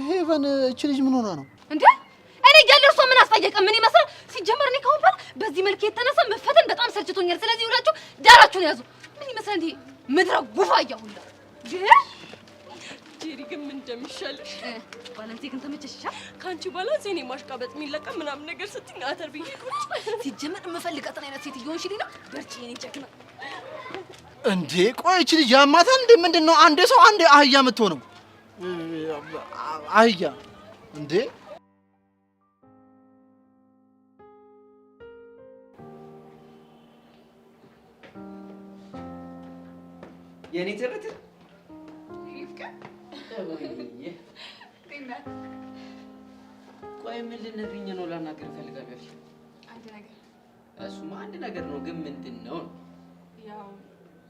ሄቨን እቺ ልጅ ምን ሆና ነው እንዴ? እኔ ያለ እርሷ ምን አስጠየቀ? ምን ይመስል ሲጀመር እኔ ከሆነ በዚህ መልክ የተነሳ መፈተን በጣም ሰልችቶኛል። ስለዚህ ሁላችሁ ዳራችሁን ያዙ። ምን ይመስል እንዴ? ምድረ ጉፋያ ሁላ ጄሪ ግን ምን እንደሚሻልሽ ባላንሴ ግን ተመቸሽ? ካንቺ ባላንስ እኔ ማሽቃበጥ የሚለቀም ምናምን ነገር ስትኝ አተር ብዬ ቁጭ። ሲጀመር የምፈልጋትን አይነት ሴት እየሆንሽልኝ ነው። በርቺ የኔ ጀግና። እንዴ? ቆይ እቺ ልጅ ያማታል እንዴ? ምንድነው አንዴ ሰው አንዴ አህያ የምትሆነው? አህያ እንዴ? የኔ ትርት ቆይ ምን ልነግሪኝ ነው? ላናገር ፈልጋለሁ። አንድ ነገር። እሱማ አንድ ነገር ነው፣ ግን ምንድን ነው? ያው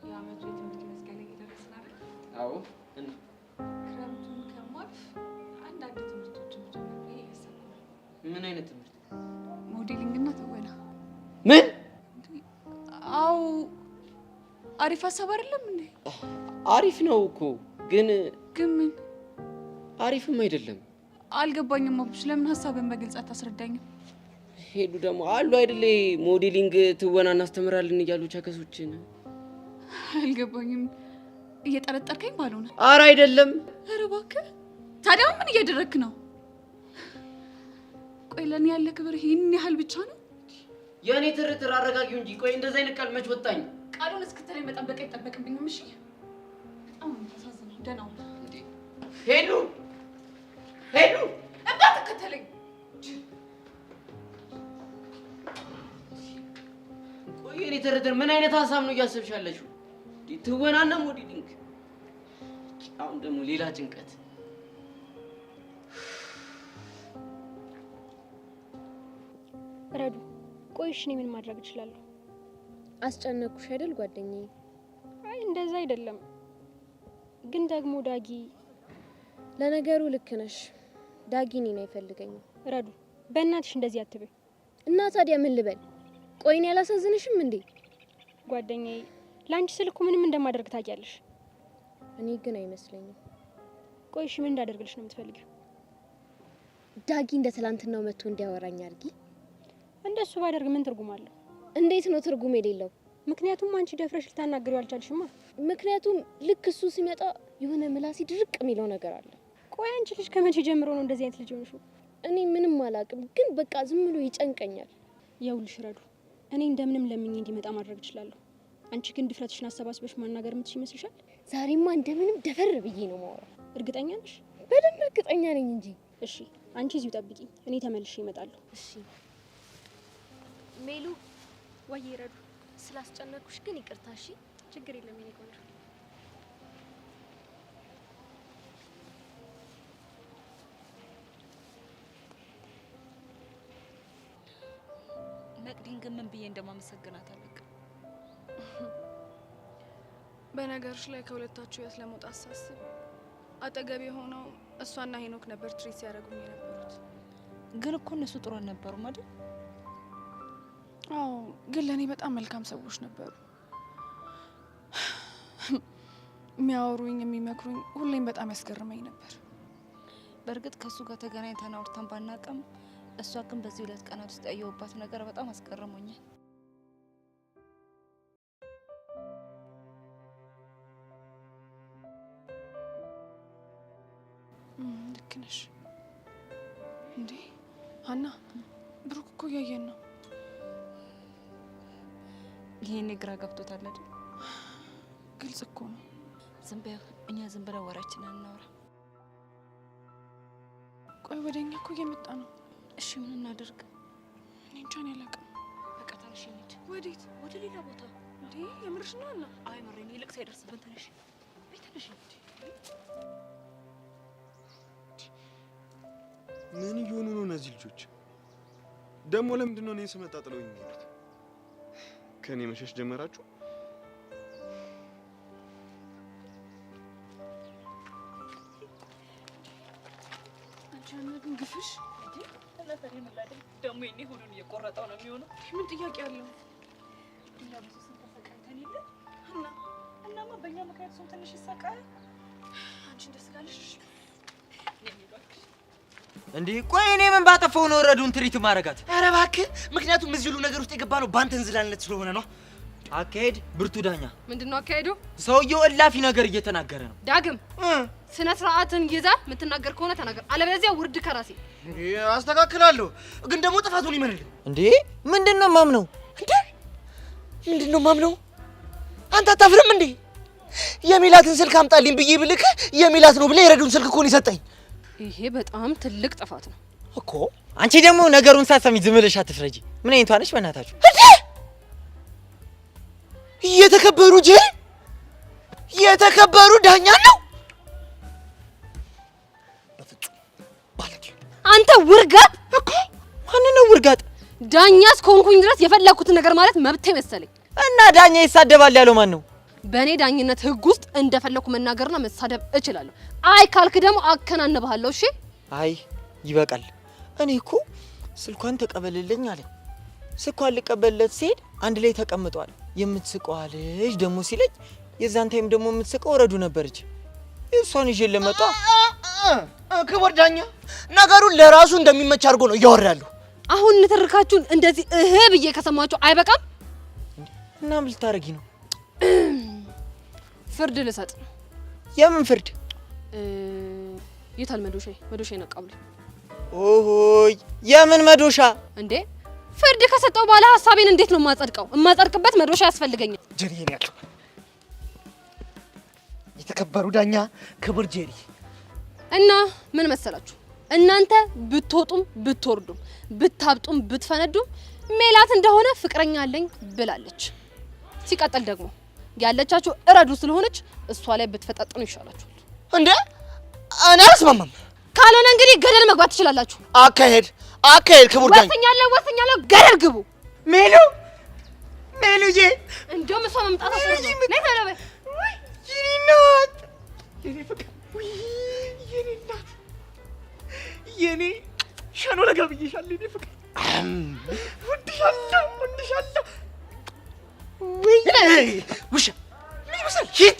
የዓመቱ የትምህርት መዝጊያ ላይ እየደረስን አይደል? አዎ። ክረምቱን ከማልፍ አንዳንድ ትምህርቶችን ጀምሬ እያሰብኩ ነው። ምን አይነት ትምህርት? ሞዴሊንግ እና ትወና። ምን? አዎ አሪፍ ሀሳብ አይደለም እንዴ? አሪፍ ነው እኮ ግን ምን አሪፍም አይደለም። አልገባኝም። አቡሽ ለምን ሀሳብን በግልጽ አታስረዳኝም? ሄዱ ደግሞ አሉ አይደለ ሞዴሊንግ ትወና እናስተምራለን እያሉ ቻከሶችን። አልገባኝም። እየጠረጠርከኝ ባልሆነ። ኧረ አይደለም። ኧረ እባክህ ታዲያ ምን እያደረግክ ነው? ቆይ ለኔ ያለ ክብር ይሄን ያህል ብቻ ነው? የኔ ትርትር አረጋጊው እንጂ። ቆይ እንደዛ አይነት ቃል መች ወጣኝ? ቃሉን እስክትለኝ መጠበቅ አይጠበቅብኝም። እሺ በጣም ተሳዝነው። ደህና ሁን። ሄዱ እንዳትከተለኝ። ቆይ የኔ ትርትር ምን አይነት ሀሳብ ነው እያሰብሽ ያለሽው? ትወናና ሞዴሊንግ፣ አሁን ደግሞ ሌላ ጭንቀት። ረዱ ቆይሽ፣ እኔ ምን ማድረግ እችላለሁ? አስጨነኩሽ አይደል ጓደኛዬ? አይ እንደዛ አይደለም፣ ግን ደግሞ ዳጊ። ለነገሩ ልክ ነሽ፣ ዳጊ እኔን አይፈልገኝም። ረዱ በእናትሽ እንደዚህ አትበይ። እና ታዲያ ምን ልበል? ቆይ እኔ አላሳዝንሽም እንዴ? ጓደኛዬ ላንቺ ስል እኮ ምንም እንደማደርግ ታውቂያለሽ። እኔ ግን አይመስለኝም። ቆይሽ ምን እንዳደርግልሽ ነው የምትፈልጊው? ዳጊ እንደ ትላንትናው መጥቶ እንዲያወራኝ አድርጊ። እንደሱ ባደርግ ምን ትርጉም አለው? እንዴት ነው ትርጉም የሌለው? ምክንያቱም አንቺ ደፍረሽ ልታናግሪው አልቻልሽማ። ምክንያቱም ልክ እሱ ሲመጣ የሆነ ምላሲ ድርቅ የሚለው ነገር አለ። ቆይ አንቺ ልጅ ከመቼ ጀምሮ ነው እንደዚህ አይነት ልጅ ሆንሽው? እኔ ምንም አላውቅም፣ ግን በቃ ዝም ብሎ ይጨንቀኛል። ይኸውልሽ ረዱ፣ እኔ እንደምንም ለምኜ እንዲመጣ ማድረግ እችላለሁ። አንቺ ግን ድፍረትሽን አሰባስበሽ ማናገር የምትችይ ይመስልሻል? ዛሬማ እንደምንም ደፈር ብዬ ነው የማወራው። እርግጠኛ ነሽ? በደንብ እርግጠኛ ነኝ እንጂ። እሺ አንቺ እዚሁ ጠብቂኝ፣ እኔ ተመልሼ እመጣለሁ። እሺ ሜሉ። ወይ ረዱ፣ ስላስጨነቅኩሽ ግን ይቅርታ። እሺ ችግር የለም የኔ ቆንጆ። መቅዲን ግን ምን ብዬ እንደማመሰግናት አላውቅም። በነገርሽ ላይ ከሁለታችሁ ህይወት ለመውጣት ሳስብ አጠገቤ ሆነው እሷና ሄኖክ ነበር ትሪት ሲያደርጉኝ የነበሩት። ግን እኮ እነሱ ጥሩ አልነበሩም አይደል? አዎ፣ ግን ለእኔ በጣም መልካም ሰዎች ነበሩ። የሚያወሩኝ፣ የሚመክሩኝ ሁሌም በጣም ያስገርመኝ ነበር። በእርግጥ ከእሱ ጋር ተገናኝተን አውርተን ባናውቅም እሷ ግን በዚህ 2 ቀናት ውስጥ ያየሁባት ነገር በጣም አስገርሞኛል። ልክ ነሽ። እንዴ ሀና፣ ብሩክ እኮ እያየን ነው። ይሄኔ ግራ ገብቶታል አይደል? ግልጽ እኮ ነው። ዝም በይው፣ እኛ ዝም ብለን ወሬያችንን እናውራ። ቆይ ወደኛ እኮ እየመጣ ነው። እሺ ምን እናደርግ? እኔ እንጃ አላውቅም። በቃ ተነሽ እንሂድ። ወዴት? ወደ ሌላ ቦታ። እንዴ የምርሽ ነው አላ? አይ መሬኔ ይልቅ ሳይደርስብን ተነሽ። ተነሽ እንሂድ። ምን እየሆኑ ነው እነዚህ ልጆች? ደግሞ ለምንድን ነው እኔ ስመጣ ጥለውኝ የሚሄዱት? ከእኔ መሸሽ ጀመራችሁ? አንቺ አናግን ግፍሽ ለፈሪ ምን ላድርግ ደግሞ የኔ ሁሉን እየቆረጠው ነው የሚሆነው። ምን ጥያቄ አለው? እኛ ብዙ ስንት ተሰቃይተን የለ እናማ በእኛ ምክንያት ሰው ትንሽ ይሰቃል። አንቺ ደስ ካለሽ እንዴ ቆይ እኔ ምን ባጠፋው ነው ረዱን ትሪት ማረጋት? ኧረ እባክህ ምክንያቱም እዚህ ሁሉ ነገር ውስጥ የገባ ነው ባንተ እንዝላልነት ስለሆነ ነው። አካሄድ ብርቱ ዳኛ። ምንድነው አካሄዱ? ሰውየው እላፊ ነገር እየተናገረ ነው። ዳግም ስነ ስርዓትን ይዘህ የምትናገር ከሆነ ተናገር፣ አለበለዚያ ውርድ ከራሴ። እንዴ አስተካክላለሁ፣ ግን ደግሞ ጥፋቱን ይመርልኝ። እንዴ ምንድነው ማምነው? እንዴ ምንድነው ማምነው? አንተ አታፍርም እንዴ? የሚላትን ስልክ አምጣልኝ ብዬ ብልክ የሚላት ነው ብለህ የረዱን ስልክ እኮ ነው የሰጠኝ። ይሄ በጣም ትልቅ ጥፋት ነው እኮ። አንቺ ደግሞ ነገሩን ሳትሰሚ ዝም ብለሽ አትፍረጂ። ምን አይነቷ ነሽ በእናታችሁ? እንዴ የተከበሩ የተከበሩ ዳኛ ነው። አንተ ውርጋጥ እኮ። ማን ነው ውርጋጥ? ዳኛ እስከሆንኩኝ ድረስ የፈለኩትን ነገር ማለት መብቴ መሰለኝ። እና ዳኛ ይሳደባል ያለው ማን ነው? በእኔ ዳኝነት ህግ ውስጥ እንደፈለኩ መናገርና መሳደብ እችላለሁ። አይ ካልክ ደግሞ አከናንብሃለሁ። እሺ አይ ይበቃል። እኔ እኮ ስልኳን ተቀበልልኝ አለኝ። ስልኳን ልቀበልለት ሲሄድ አንድ ላይ ተቀምጧል። የምትስቀው ልጅ ደግሞ ሲለኝ የዛን ታይም ደግሞ የምትስቀው ረዱ ነበረች። እሷን ይዤ ለመጣ ክቡር ዳኛ ነገሩን ለራሱ እንደሚመች አድርጎ ነው እያወራ ያለው። አሁን ንትርካችሁን እንደዚህ ብዬ ከሰማችሁ አይበቃም? እና ምን ልታረጊ ነው? ፍርድ ልሰጥ። የምን ፍርድ? የታል መዶሻዬ? መዶሻዬን አቃብለኝ። ኦሆይ የምን መዶሻ እንዴ? ፍርድ ከሰጠው በኋላ ሐሳቤን እንዴት ነው የማጸድቀው? የማጸድቅበት መዶሻ ያስፈልገኛል። ጀሪዬ ነው ያለው። የተከበሩ ዳኛ ክቡር ጀሪ። እና ምን መሰላችሁ? እናንተ ብትወጡም ብትወርዱም ብታብጡም ብትፈነዱም ሜላት እንደሆነ ፍቅረኛ አለኝ ብላለች። ሲቀጥል ደግሞ ያለቻችሁ እረዱ ስለሆነች እሷ ላይ ብትፈጣጥኑ ይሻላችኋል። እንዴ እኔ አልስማማም። ካልሆነ እንግዲህ ገደል መግባት ትችላላችሁ። አካሄድ ክቡር ዳኛ። ወሰኛለሁ፣ ገደል ግቡ። ሜሉዬ እንደውም እሷ መምጣት አትፈልግም። ነይ ተለበ። የኔ እናት፣ የኔ ፍቅር፣ የኔ እናት፣ የኔ ሻኖ ለጋ ብዬሻለሁ። የኔ ፍቅር ወድሻለሁ። ውሻ ምን ይመስላል? ሂድ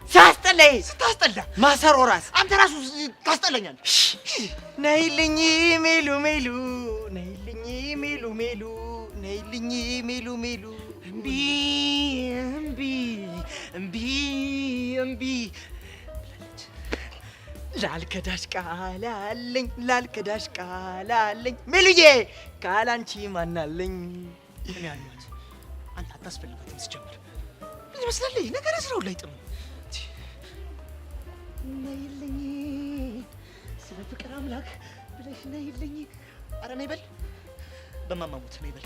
ሳስጠላኝ። ስታስጠላ ማሰሮ ራስ አንተ ራሱ ታስጠላኛለህ። ነይልኝ ሜሉ ሜሉ፣ ነይልኝ ሜሉ ሜሉ፣ ነይልኝ ሜሉ ሜሉ። እምቢ ላልከዳሽ ቃል አለኝ፣ ላልከዳሽ ቃል አለኝ ሜሉዬ፣ ካላንቺ ማናለኝ? ምን ያሉት አንተ አታስፈልጋትም። ሲጀምር ምን ይመስላል? ነገር ስራው ላይ ጥሩ ነይልኝ፣ ስለ ፍቅር አምላክ ብለሽ ነይልኝ። ኧረ ነይ በል፣ በማማሙት ነይ በል፣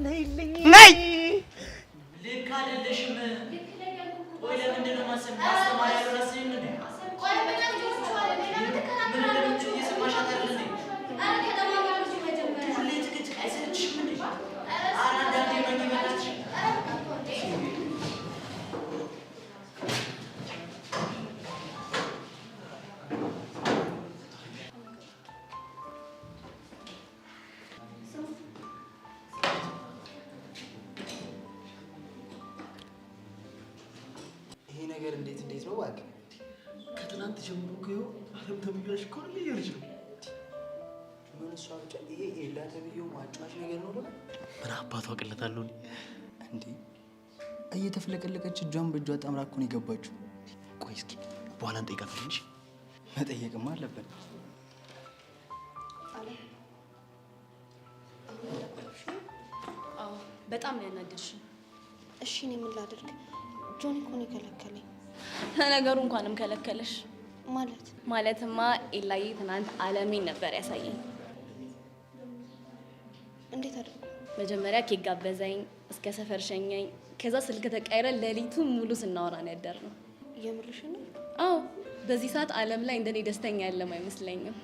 ነይልኝ። ነይ ልክ አይደለሽም። ወይ ለምንድን ነው ማስተማር ያለው ራስህን እንዴ? ነገር እንዴት ነው እባክህ? ከትናንት ጀምሮ ከው አለም ተብያሽ እኮ ነው ልጅ ነው። ምን እሷ ብቻ ይሄ ኤላ ተብዬው ማጫወች ነገር ነው ደግሞ ምን አባቷ አቅለታለሁ እንዴ? እየተፍለቀለቀች እጇን በእጇ ጣምራ እኮ ነው የገባችው። ቆይ እስኪ በኋላ እንጠይቃታለን እንጂ መጠየቅማ አለበት። አዎ በጣም ነው ያናደድሽኝ። እሺ እኔ ምን ላድርግ? ጆኒ እኮ ነው የከለከለኝ። ነገሩ እንኳንም ከለከለሽ ማለትማ ኤላዬ ትናንት አለሜን ነበር ያሳየኝ። እንዴት አድርጎ? መጀመሪያ ኬክ ጋበዘኝ፣ እስከ ሰፈር ሸኘኝ። ከዛ ስልክ ተቀይረን ሌሊቱን ሙሉ ስናወራ ነው ያደርነው። የምርሽ ነው? አዎ፣ በዚህ ሰዓት ዓለም ላይ እንደኔ ደስተኛ ያለም አይመስለኝም።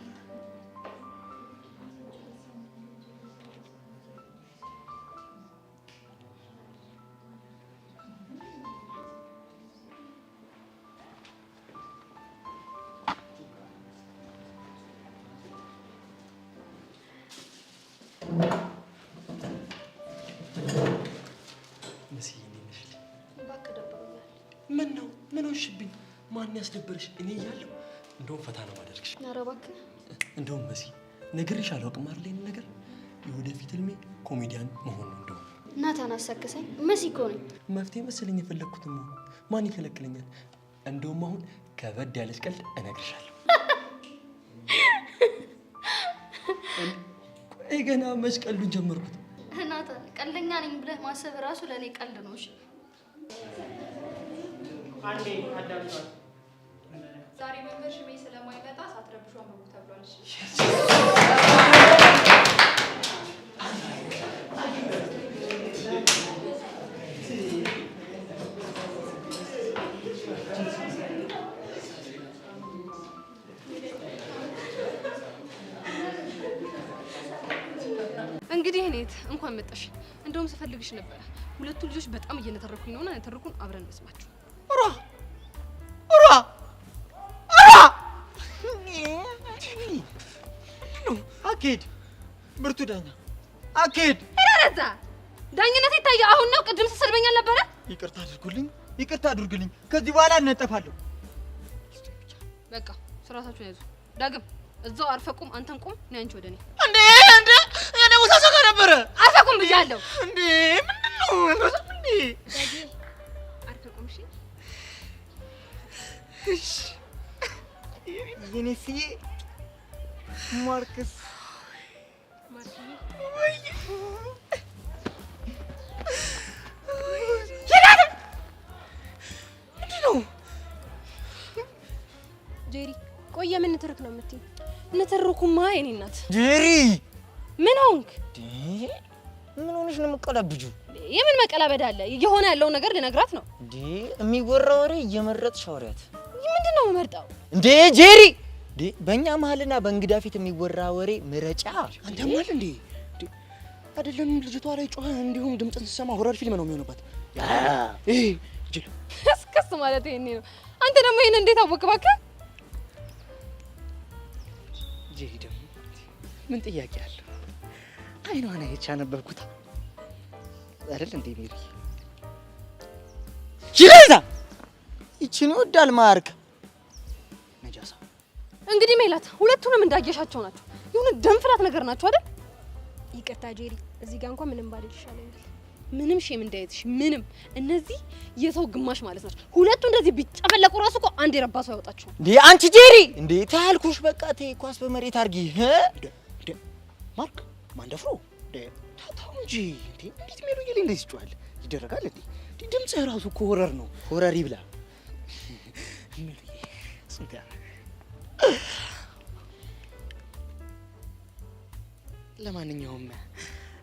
ምን ነው? ምን ሆንሽብኝ? ማን ያስደበረሽ? እኔ እያለሁ እንደውም ፈታ ነው ማደርግሽ። ኧረ እባክህ። እንደውም መሲ ነግሬሽ አላውቅም አይደል? ይሄን ነገር የወደፊት ህልሜ ኮሜዲያን መሆን ነው። እንደውም ናታን አሳክሰኝ። መሲ እኮ ነኝ። መፍትሄ መሰለኝ የፈለግኩት ነው። ማን ይከለክለኛል? እንደውም አሁን ከበድ ያለች ቀልድ እነግርሻለሁ። ቆይ ገና መች ቀልዱን ጀመርኩት? ናታን ቀልደኛ ነኝ ብለህ ማሰብ ራሱ ለእኔ ቀልድ ነው። እሺ አንዴ አዳምጧል። ዛሬ መምህር ሽሜ ስለማይመጣ ሳትረብሹ አንብቡ ተብሏል። እንግዲህ እኔት እንኳን መጣሽ። እንደውም ስፈልግሽ ነበረ። ሁለቱ ልጆች በጣም እየነተረኩኝ ነውና ነተረኩን አብረን እንስማቸው። አኬድ ብርቱ ዳኛ አኬድ ረዛ ዳኝነት ይታየ አሁን ነው። ቅድም ስትሰድበኛል ነበረ። ይቅርታ አድርጉልኝ። ከዚህ በኋላ እነጠፋለሁ። በቃ ስራታችሁን ያዙ። ዳግም እዛው አርፈቁም። አንተም ቁም። ነይ አንቺ ወደ እኔ። እንዴ እኔ ወሳሰጋ ነበረ። አርፈቁም ብያለሁ። እንዴ ምንድነው? እንዴ አርፈቁም። እሺ የኔስዬ ማርክስ ጄሪ ቆይ የምን ንትርክ ነው የምትይኝ? ንትርኩማ የኔ እናት። ጄሪ ምን ሆንክ? ምን ሆነሽ ነው የምትቀላብጂው? የምን መቀላበድ አለ? የሆነ ያለው ነገር ልነግራት ነው። እንዴ የሚወራ ወሬ እየመረጥሽ አውሪያት። ምንድነው የምመርጠው? እንዴ ጄሪ በእኛ መሀልና በእንግዳ ፊት የሚወራ ወሬ ምረጫ። አንተ ማለት እንዴ አይደለም ልጅቷ ላይ ጮኸ፣ እንዲሁም ድምፅን ስትሰማ ሆረር ፊልም ነው የሚሆንባት። ጅል እስከስ ማለት ይሄኔ ነው። አንተ ደግሞ ይሄን እንዴት አወቅህ? እባክህ ጄሪ ደግሞ ምን ጥያቄ አለው? አይኗን አይቼ አነበብኩት አይደል እንዴ ሜሪ? ይለዛ ይቺን ይወዳል ማርክ ነጃሳ። እንግዲህ ሜላት ሁለቱንም እንዳየሻቸው ናቸው። የሆነ ደንፍላት ነገር ናቸው አይደል? ይቅርታ ጄሪ፣ እዚህ ጋር እንኳን ምንም ባልል ይሻለኛል። ምንም ሼም እንዳይዝሽ። ምንም እነዚህ የሰው ግማሽ ማለት ናቸው። ሁለቱ እንደዚህ ቢጨፈለቁ ራሱ እኮ አንድ የረባ ሰው ያወጣቸው። እንዴ አንቺ ጄሪ እንዴ ታልኩሽ። በቃ ተይ ኳስ በመሬት አርጊ። ማርክ ማንደፍሮ ታታው እንጂ እንዴ እንዴት ሜሉ ይል እንደዚህ ጮሃል ይደረጋል እንዴ? ድምጽ ራሱ እኮ ሆረር ነው። ሆረር ይብላ። ለማንኛውም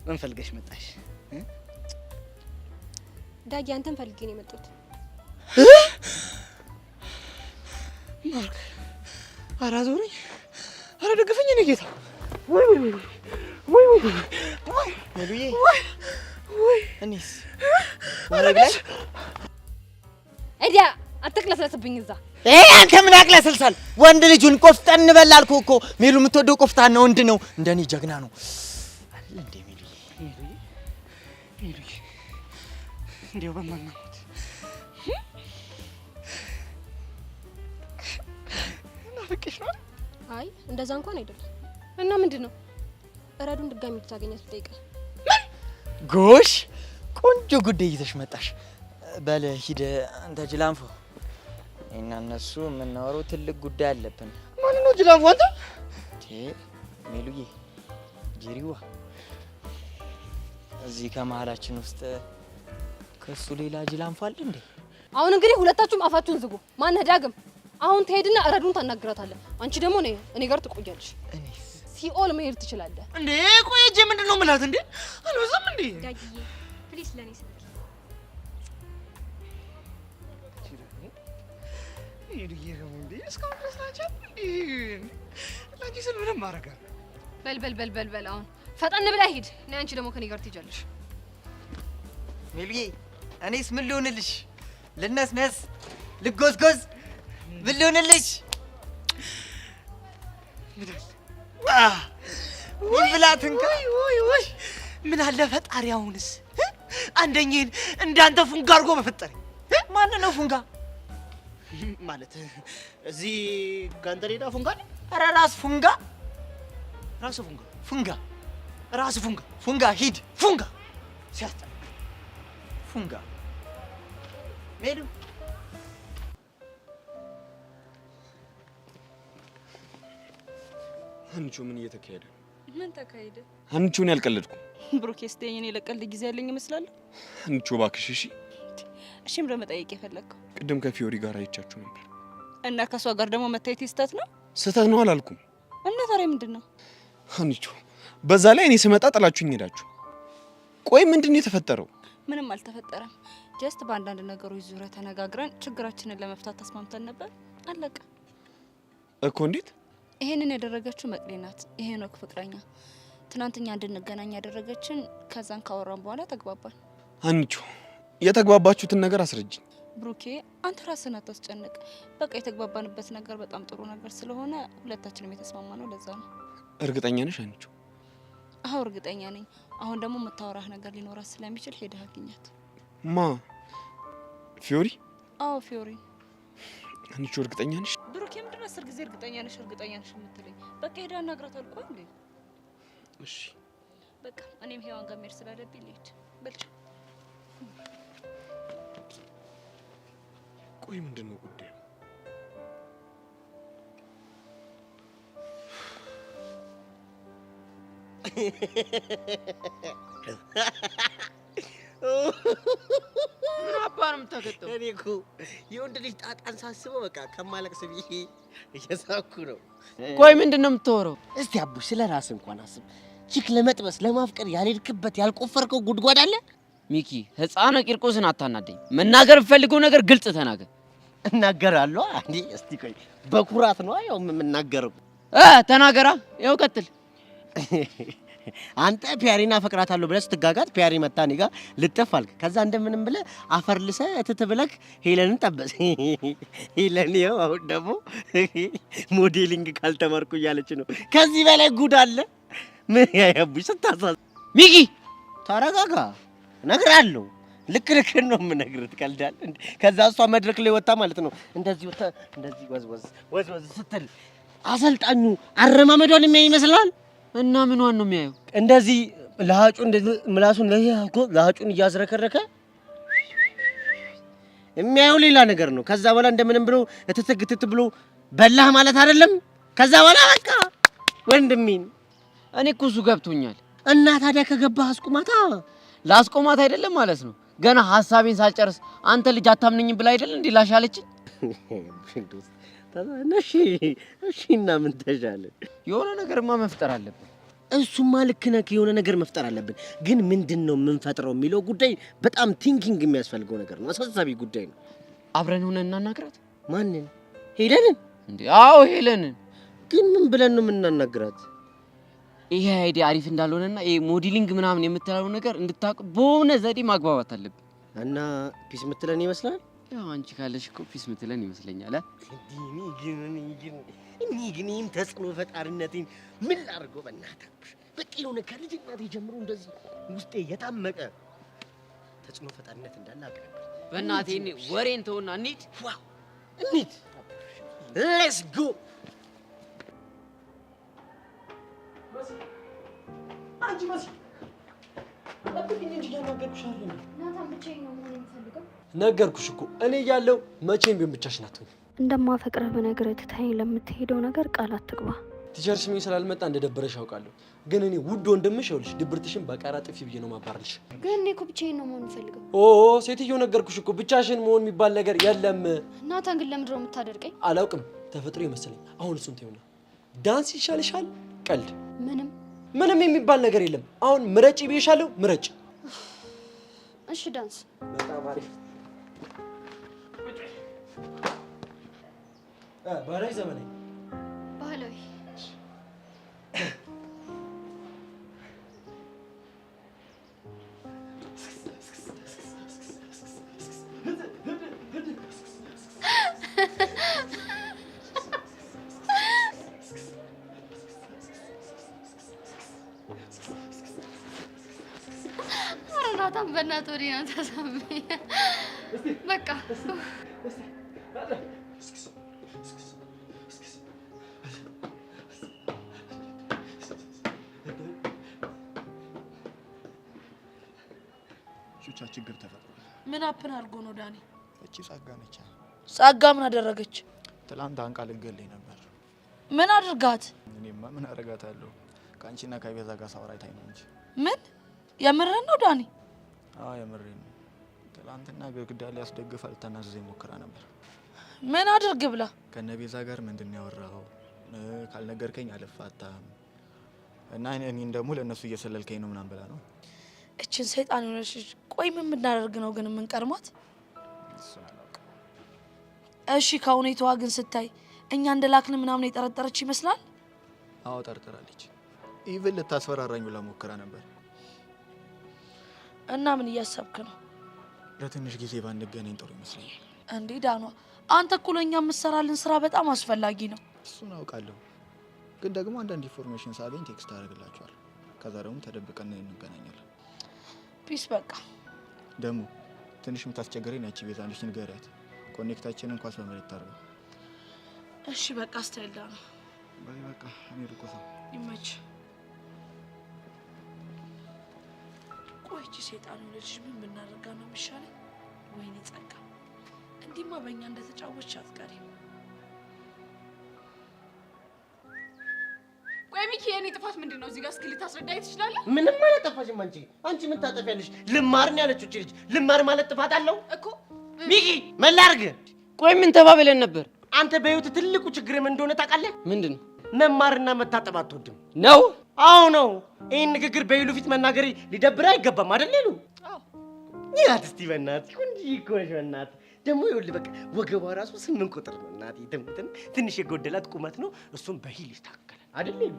ምን ፈልገሽ መጣሽ? ዳጊ አንተን ፈልጌ ነው የመጣሁት። ማርክ ኧረ አዞረኝ፣ ኧረ ደግፈኝ እኔ ጌታ። ወይ ወይ ወይ ወይ ወይ ወይ ሜሉዬ ወይ እኔስ ወረብ ላይ እዲያ አትቅለስለስብኝ እዛ። አንተ ምን ያቅለስልሳል? ወንድ ልጁን ቆፍጠን በል አልኩህ እኮ። ሜሉ የምትወደው ቆፍጣን ነው፣ ወንድ ነው፣ እንደኔ ጀግና ነው አይደል እንዴ? ሜሉዬ እንዲያው በማናት ናፍቄሽ ነው። አይ እንደዛ እንኳን አይደለም። እና ምንድን ነው? እረዱን ድጋሚ ልታገኛት ልጠይቅህ። ጎሽ ቆንጆ ጉዳይ ይዘሽ መጣሽ። በል ሂድ አንተ ጅላንፎ። እና እነሱ የምናወራው ትልቅ ጉዳይ አለብን። ማን ነው ጅላንፎ? አንተ ሜሉዬ፣ ጄሪዋ እዚህ ከመሀላችን ውስጥ ከሱ ሌላ ጅላንፎ አለ እንዴ? አሁን እንግዲህ ሁለታችሁም አፋችሁን ዝጉ። ማነህ ዳግም? አሁን ትሄድና እረዱን ታናግራታለህ። አንቺ ደግሞ እኔ ጋር ትቆያለሽ። ሲኦል መሄድ ትችላለህ። እንዴ ቆይ እጄ ምንድነው የምላት እንዴ? አልበዛም እንዴ? ዳጊዬ ፕሊስ ለኔ ስልክ በል አሁን ፈጠን ብለህ ሂድ። ነይ አንቺ ደግሞ ከኔ ጋር ትሄጃለሽ። ሜልዬ እኔስ ምን ልሆንልሽ? ልነስነስ ልጎዝጎዝ ምን ልሆንልሽ? ምን ብላት እንካ ወይ ምን አለ ፈጣሪ አሁንስ አንደኛዬን እንዳንተ ፉንጋ አድርጎ በፈጠረኝ። ማን ነው ፉንጋ ማለት? እዚህ ጋንተሬዳ ፉንጋ አለ? ኧረ ራስ ፉንጋ ፉንጋ ራስ ፉንጋ ሂድ ፉንጋ ሲያስጠላ ፉንጋ ሜሉ አንቺ ምን እየተካሄደ? ምን ተካሄደ? አንቺውን ያልቀለድኩ ብሩክ ስቴኝ እኔ ለቀልድ ጊዜ ያለኝ ይመስላል። አንቺ እባክሽ እሺ። እሺም ለመጠየቅ የፈለግከው ቅድም ከፊዮሪ ጋር አይቻችሁ ነበር እና ከሷ ጋር ደግሞ መታየት ስህተት ነው? ስህተት ነው አላልኩም። እና ታዲያ ምንድን ነው? አንቺ በዛ ላይ እኔ ስመጣ ጥላችሁኝ ሄዳችሁ። ቆይ ምንድን ነው የተፈጠረው? ምንም አልተፈጠረም። ጀስት በአንዳንድ ነገሮች ዙሪያ ተነጋግረን ችግራችንን ለመፍታት ተስማምተን ነበር። አለቀ እኮ። እንዴት? ይሄንን ያደረገችው መቅሌ ናት፣ የሄኖክ ፍቅረኛ። ትናንትኛ እንድንገናኝ ያደረገችን። ከዛን ካወራን በኋላ ተግባባን። አንቺ የተግባባችሁትን ነገር አስረጅኝ። ብሩኬ አንተ ራስህን አታስጨንቅ። በቃ የተግባባንበት ነገር በጣም ጥሩ ነገር ስለሆነ ሁለታችንም የተስማማ ነው። ለዛ ነው። እርግጠኛ ነሽ አንቺ? አዎ እርግጠኛ ነኝ። አሁን ደግሞ የምታወራህ ነገር ሊኖራት ስለሚችል ሄደህ አግኛት። ማ? ፊዮሪ? አዎ ፊዮሪ። አንቺ እርግጠኛ ነሽ? ብሩኬ ምንድን ነው 10 ጊዜ እርግጠኛ ነሽ የምትለኝ? በቃ ሄደህ አናግራት አልኩህ እንዴ? እሺ በቃ እኔም ሄዋን ጋር መሄድ ስላለብኝ ልሂድ። በልቻ ቆይ ምንድን ነው ጉዳዩ? ምን አባን የምታገጠው? እኔ እኮ የወንድ ልጅ ጣጣን ሳስበው በቃ ከማለቅስ ብዬ እየሳኩ ነው። ቆይ ምንድን ነው የምታወራው? እስቲ አቡሽ ስለ ራስህ እንኳን አስብ። ቺክ ለመጥበስ ለማፍቀር ያልሄድክበት ያልቆፈርከው ጉድጓድ አለ? ሚኪ ህፃነ ቂርቆስን አታናደኝ። መናገር የምፈልገው ነገር ግልጽ ተናገር። እናገራለሁ። አንዴ እስቲ ቆይ በኩራት ነው ያው የምናገረው። ተናገራ። ያው ቀጥል። አንተ ፒያሪና ፈቅራታለሁ ብለህ ስትጋጋት ፒያሪ መታ እኔ ጋር ልጥፍ አልክ። ከዛ እንደምንም ብለህ አፈር ልሰህ እትት ብለህ ሄለንን ጠበስ። ሄለን ይኸው አሁን ደግሞ ሞዴሊንግ ካልተማርኩ እያለች ነው። ከዚህ በላይ ጉድ አለ? ምን ያያቡሽ ስታሳዝ። ሚኪ ተረጋጋ፣ እነግርሃለሁ። ልክ ነው የምነግርህ። ትቀልዳለህ እንዴ? ከዛ እሷ መድረክ ላይ ወጣ ማለት ነው እንደዚህ ወጣ እንደዚህ ወዝወዝ ስትል አሰልጣኙ አረማመዷን የሚያይ ይመስላል። እና ምንዋን ነው የሚያየው? እንደዚህ ለሃጩ እንደዚህ ምላሱን ለሃጩን እያዝረከረከ የሚያየው ሌላ ነገር ነው። ከዛ በኋላ እንደምንም ብሎ እትትግትት ብሎ በላህ ማለት አይደለም። ከዛ በኋላ በቃ ወንድሜን እኔ እኮ እሱ ገብቶኛል። እና ታዲያ ከገባህ አስቁማታ። ላስቆማት አይደለም ማለት ነው። ገና ሐሳቤን ሳልጨርስ አንተ ልጅ አታምነኝም ብላ አይደል እንዴ ላሻለችኝ? እሺ እና ምን ተሻለ? የሆነ ነገርማ መፍጠር አለብን። እሱማ ልክ ነህ። የሆነ ነገር መፍጠር አለብን። ግን ምንድነው የምንፈጥረው የሚለው ጉዳይ በጣም ቲንኪንግ የሚያስፈልገው ነገር ነው። አሳሳቢ ጉዳይ ነው። አብረን ሆነን እናናግራት። ማንን? ሄለንን እንዴ? አዎ ሄለንን። ግን ምን ብለን ነው የምናናግራት? ይሄ አይዲያ አሪፍ እንዳልሆነና ይሄ ሞዴሊንግ ምናምን የምትለው ነገር እንድታውቅ በሆነ ዘዴ ማግባባት አለብን። እና ፒስ የምትለን ይመስላል። ያው አንቺ ካለሽ እኮ ፒስ የምትለን ይመስለኛል። እኔ ግን ይህን ተጽዕኖ ፈጣሪነቴን ምን ላድርገው? በእናትህ በቃ የሆነ ከልጅነቴ ጀምሮ እንደዚህ ውስጤ የታመቀ ተጽዕኖ ፈጣሪነት እንዳለ አውቅ ነበር። በእናትህ እኔ ወሬን ተውና እንሂድ። ዋው እንሂድ፣ ሌትስ ጎ። አንቺ መሲ ጠብቂኝ እንጂ እያናገርኩሽ አይደል? ናታን ብቻዬን ነው መሆን የምፈልገው። ነገርኩሽ እኮ እኔ እያለሁ መቼም ቢሆን ብቻሽን አትሆኚም። እንደማፈቅረህ በነገርህ ትተኸኝ ለምትሄደው ነገር ቃል አትግባ። ቲቸር ስሜ ስላልመጣ እንደደበረሽ አውቃለሁ፣ ግን እኔ ውድ ወንድምሽ ይኸውልሽ ድብርትሽን በቃራ ጥፊ ብዬ ነው ማባረልሽ። ግን እኔ እኮ ብቻዬን ነው መሆን የምፈልገው። ሴትዮ ነገርኩሽ እኮ ብቻሽን መሆን የሚባል ነገር የለም። ናታን ግን ለምንድን ነው የምታደርቀኝ? አላውቅም፣ ተፈጥሮ ይመስለኝ። አሁን እሱን ተይውና ዳንስ ይሻልሻል። ቀልድ ምንም የሚባል ነገር የለም። አሁን ምረጪ ብዬሻለሁ፣ ምረጪ። እሺ ዳንስ። በጣም አሪፍ። ባህላዊ ዘመናዊ? ባህላዊ። አረናታም በእናትህ ወዲህ ነው ተሰማኝ። በቃ ቹቻ ችግር ተፈጥሯል። ምን አፕን አድርጎ ነው ዳኒ? እቺ ጸጋ ነች። ጸጋ ምን አደረገች? ትላንት አንቃ ልትገለኝ ነበር። ምን አድርጋት? እኔማ ምን አደርጋታለሁ? ከአንቺና ከቤዛ ጋር ሳወራ አይታኝ ነው እንጂ። ምን የምርህን ነው ዳኒ? አዎ የምሬን ነው። ትላንትና ግድግዳ ላይ አስደግፋ ልታናዝዘኝ ሞክራ ነበር። ምን አድርግ ብላ? ከነቤዛ ጋር ምንድን ያወራኸው? ካልነገርከኝ አልፋታም እና እኔን ደግሞ ለእነሱ እየሰለልከኝ ነው ምናምን ብላ ነው። እችን ሰይጣን የሆነች ልጅ። ቆይ ምን ብናደርግ ነው ግን የምንቀርማት? እሺ ከሁኔታዋ ግን ስታይ እኛ እንደላክን ምናምን የጠረጠረች ይመስላል። አዎ ጠርጥራለች። ኢቭን ልታስፈራራኝ ብላ ሞክራ ነበር። እና ምን እያሰብክ ነው? ለትንሽ ጊዜ ባንገናኝ ጥሩ ይመስለኛል። እንዴ ዳኗ፣ አንተ እኮ ለእኛ የምትሰራልን ስራ በጣም አስፈላጊ ነው። እሱን አውቃለሁ፣ ግን ደግሞ አንዳንድ ኢንፎርሜሽን ሳገኝ ቴክስት አደርግላችኋለሁ። ከዛ ደግሞ ተደብቀን እንገናኛለን። ፒስ። በቃ ደግሞ ትንሽ የምታስቸግረኝ ያቺ ቤዛ ነች፣ ንገሪያት። ኮኔክታችንን ኳስ በመሬት ታርገው። እሺ በቃ ስታይል ዳኗ። በቃ እኔ ልቆሳ። ይመች። ቆይ እቺ ሰይጣን ልጅ ምን ብናደርጋ ነው የሚሻለው? ወይኔ ጸጋ፣ እንዲህማ በእኛ እንደተጫወች አትቀሪ። ቆይ ሚኪ፣ የኔ ጥፋት ምንድነው? እዚህ ጋር እስኪ ልታስረዳኝ ትችላለህ? ምንም አላጠፋሽም አንቺ ምን ታጠፊያለሽ? ልማር ነው ያለችው እቺ ልጅ። ልማር ማለት ጥፋት አለው እኮ ሚኪ። ምን ላድርግ? ቆይ ምን ተባብለን ነበር? አንተ በህይወት ትልቁ ችግር ምን እንደሆነ ታውቃለህ? ምንድነው? መማርና መታጠብ አትወድም ነው? አዎ ነው። ይሄን ንግግር በይሉ ፊት መናገር ሊደብር አይገባም አይደል? ይሉ ያት እስቲ በእናትህ እንጂ እኮ ነሽ በእናትህ። ደግሞ ይኸውልህ በቃ ወገቧ ራሱ 8 ቁጥር ነው እናትህ። ትምትን ትንሽ የጎደላት ቁመት ነው። እሱም በሂል ይታከላል አይደል? ይሉ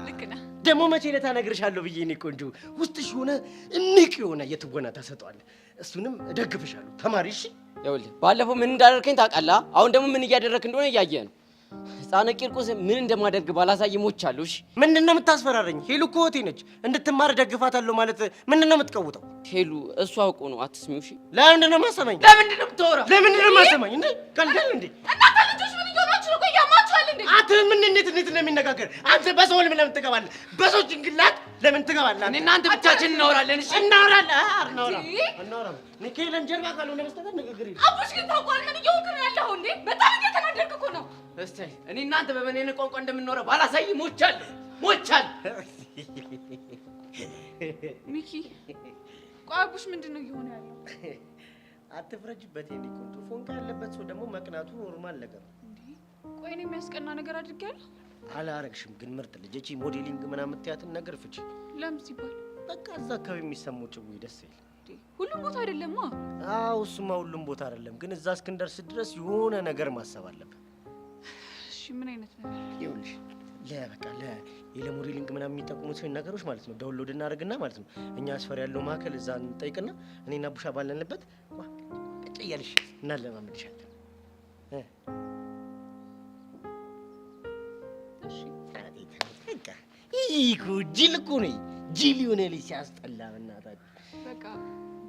ልክ ነህ። ደግሞ መቼ ዕለት እነግርሻለሁ ብዬ እኔ ቆንጆ ውስጥሽ ሆነ እምቅ የሆነ የትወና ታሰጧል። እሱንም እደግፍሻለሁ። ተማሪ እሺ። ይኸውልህ ባለፈው ምን እንዳደረከኝ ታውቃለህ? አሁን ደግሞ ምን እያደረክ እንደሆነ እያየህ ነው። ህፃነ ቂርቆስ ምን እንደማደርግ ባላሳይ ሞቻለሁ። እሺ ምንድነው የምታስፈራረኝ? ሄሉ እኮ እህቴ ነች። እንድትማር ደግፋታለሁ ማለት ምንድነው የምትቀውጠው? ሄሉ እሱ አውቆ ነው። አትስሚው። እሺ ለምንድነው የማሰማኝ? ለምንድነው የምታወራው? ለምንድነው የማሰማኝ? እንዴ ቀልቀል እንዴ እናንተ ልጆች ምን እየሆናችሁ ነው? ቆይ ያማችኋል እንዴ? አንተ ምን እንዴት ነው የሚነጋገር? አንተ በሰው ለምን ትገባለህ? በሰው ጭንቅላት ለምን ትገባለህ? እኔ እናንተ ብቻችን እናወራለን። እሺ እናወራለን። ንኬለን ጀርባ ካልሆነ በስተቀር ንግግር የለም። አቡሽ ግን ታውቋል ምን እየሆንክ ነው ያለኸው እንዴ? በጣም እየተናደድክ እኮ ነው። እስቲ እኔ እናንተ በመኔነ ቋንቋ እንደምንኖረው ባላሳይ ሞቻለሁ። ሚኪ ቆይ አቡሽ ምንድነው እየሆነ ያለው? አትፍረጅበት የኔ ቆንጆ። ፎንቃ ያለበት ሰው ደግሞ መቅናቱ ኖርማል ነገር ነው። ቆይ እኔ የሚያስቀና ነገር አድርጌያለሁ? አላረግሽም ግን ምርጥ ልጅ። እቺ ሞዴሊንግ ምናምን የምትያትን ነገር ፍቺ። ለምን ሲባል? በቃ እዛ አካባቢ የሚሰማው ጭው ደስ ይላል። ሁሉም ቦታ አይደለማ። አዎ እሱማ ሁሉም ቦታ አይደለም፣ ግን እዛ እስክንደርስ ድረስ የሆነ ነገር ማሰብ አለብን። እሺ ምን አይነት ነገር? ይኸውልሽ ለሞዴሊንግ ምናምን የሚጠቅሙትን ነገሮች ማለት ነው ዳውንሎድ እናደርግና ማለት ነው እኛ አስፈር ያለው ማዕከል እዛ እንጠይቅና እኔና ቡሻ ባለንበት ቁጭ እያልሽ እናለማምድሻለን። እሺ በቃ ይሄ ጅል እኮ ነው። ጅል የሆነ ልጅ ሲያስጠላ በእናታችሁ። በቃ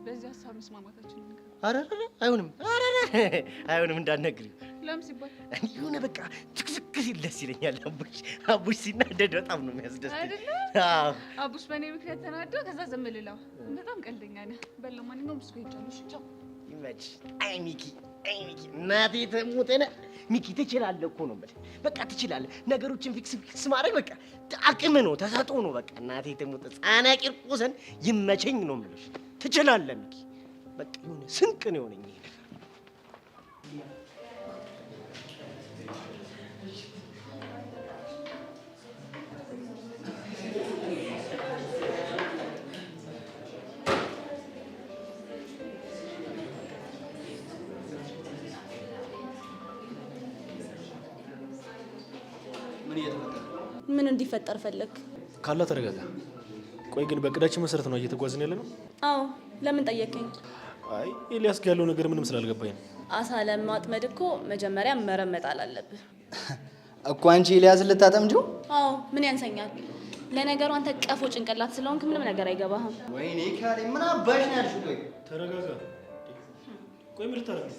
በዚህ ሀሳብ መስማማታችን ነው። ኧረ አይሆንም እንዳትነግሪው። ለምን ሲባል? የሆነ በቃ ትክስክ ሲል ደስ ይለኛል። አቡሽ ሲናደድ በጣም ነው የሚያስደስተኝ አይደለ? አቡሽ በእኔ ምክንያት ተናዶ ከዛ ዝም ልለው። በጣም ቀልደኛ ነህ። በል ለማንኛውም እሱ ሄጃለሁ። እሺ ቻው። ይመችሽ። አይ ሚኪ እናቴ ተሞተነ። ሚኪ ትችላለህ እኮ ነው የምልህ። በቃ ትችላለህ። ነገሮችን ፊክስ ማድረግ በቃ አቅም ነው፣ ተሰጥኦ ነው። በቃ እናቴ ተሞተ። ህፃነ ቂርቆስን ይመቸኝ ነው የምልሽ። ትችላለህ ሚኪ። በቃ የሆነ ስንቅ ነው የሆነኝ ይሄ ነገር። ምን እየተፈጠረ? ምን እንዲፈጠር ፈለግ? ካላ ተረጋጋ። ቆይ ግን በእቅዳችን መሰረት ነው እየተጓዝን ያለ ነው? አዎ። ለምን ጠየቀኝ? አይ ኤልያስ ጋር ያለው ነገር ምንም ስላልገባኝ ነው። አሳ ለማጥመድ እኮ መጀመሪያ መረመጣል አለብህ እኮ። አንቺ ኤልያስን ልታጠምጂው? አዎ። ምን ያንሰኛል? ለነገሩ አንተ ቀፎ ጭንቅላት ስለሆንክ ምንም ነገር አይገባህም። ወይኔ ካሌ ምን አባሽ ነው ያልሽው? ቆይ ተረጋጋ። ቆይ ምን ልታረግ?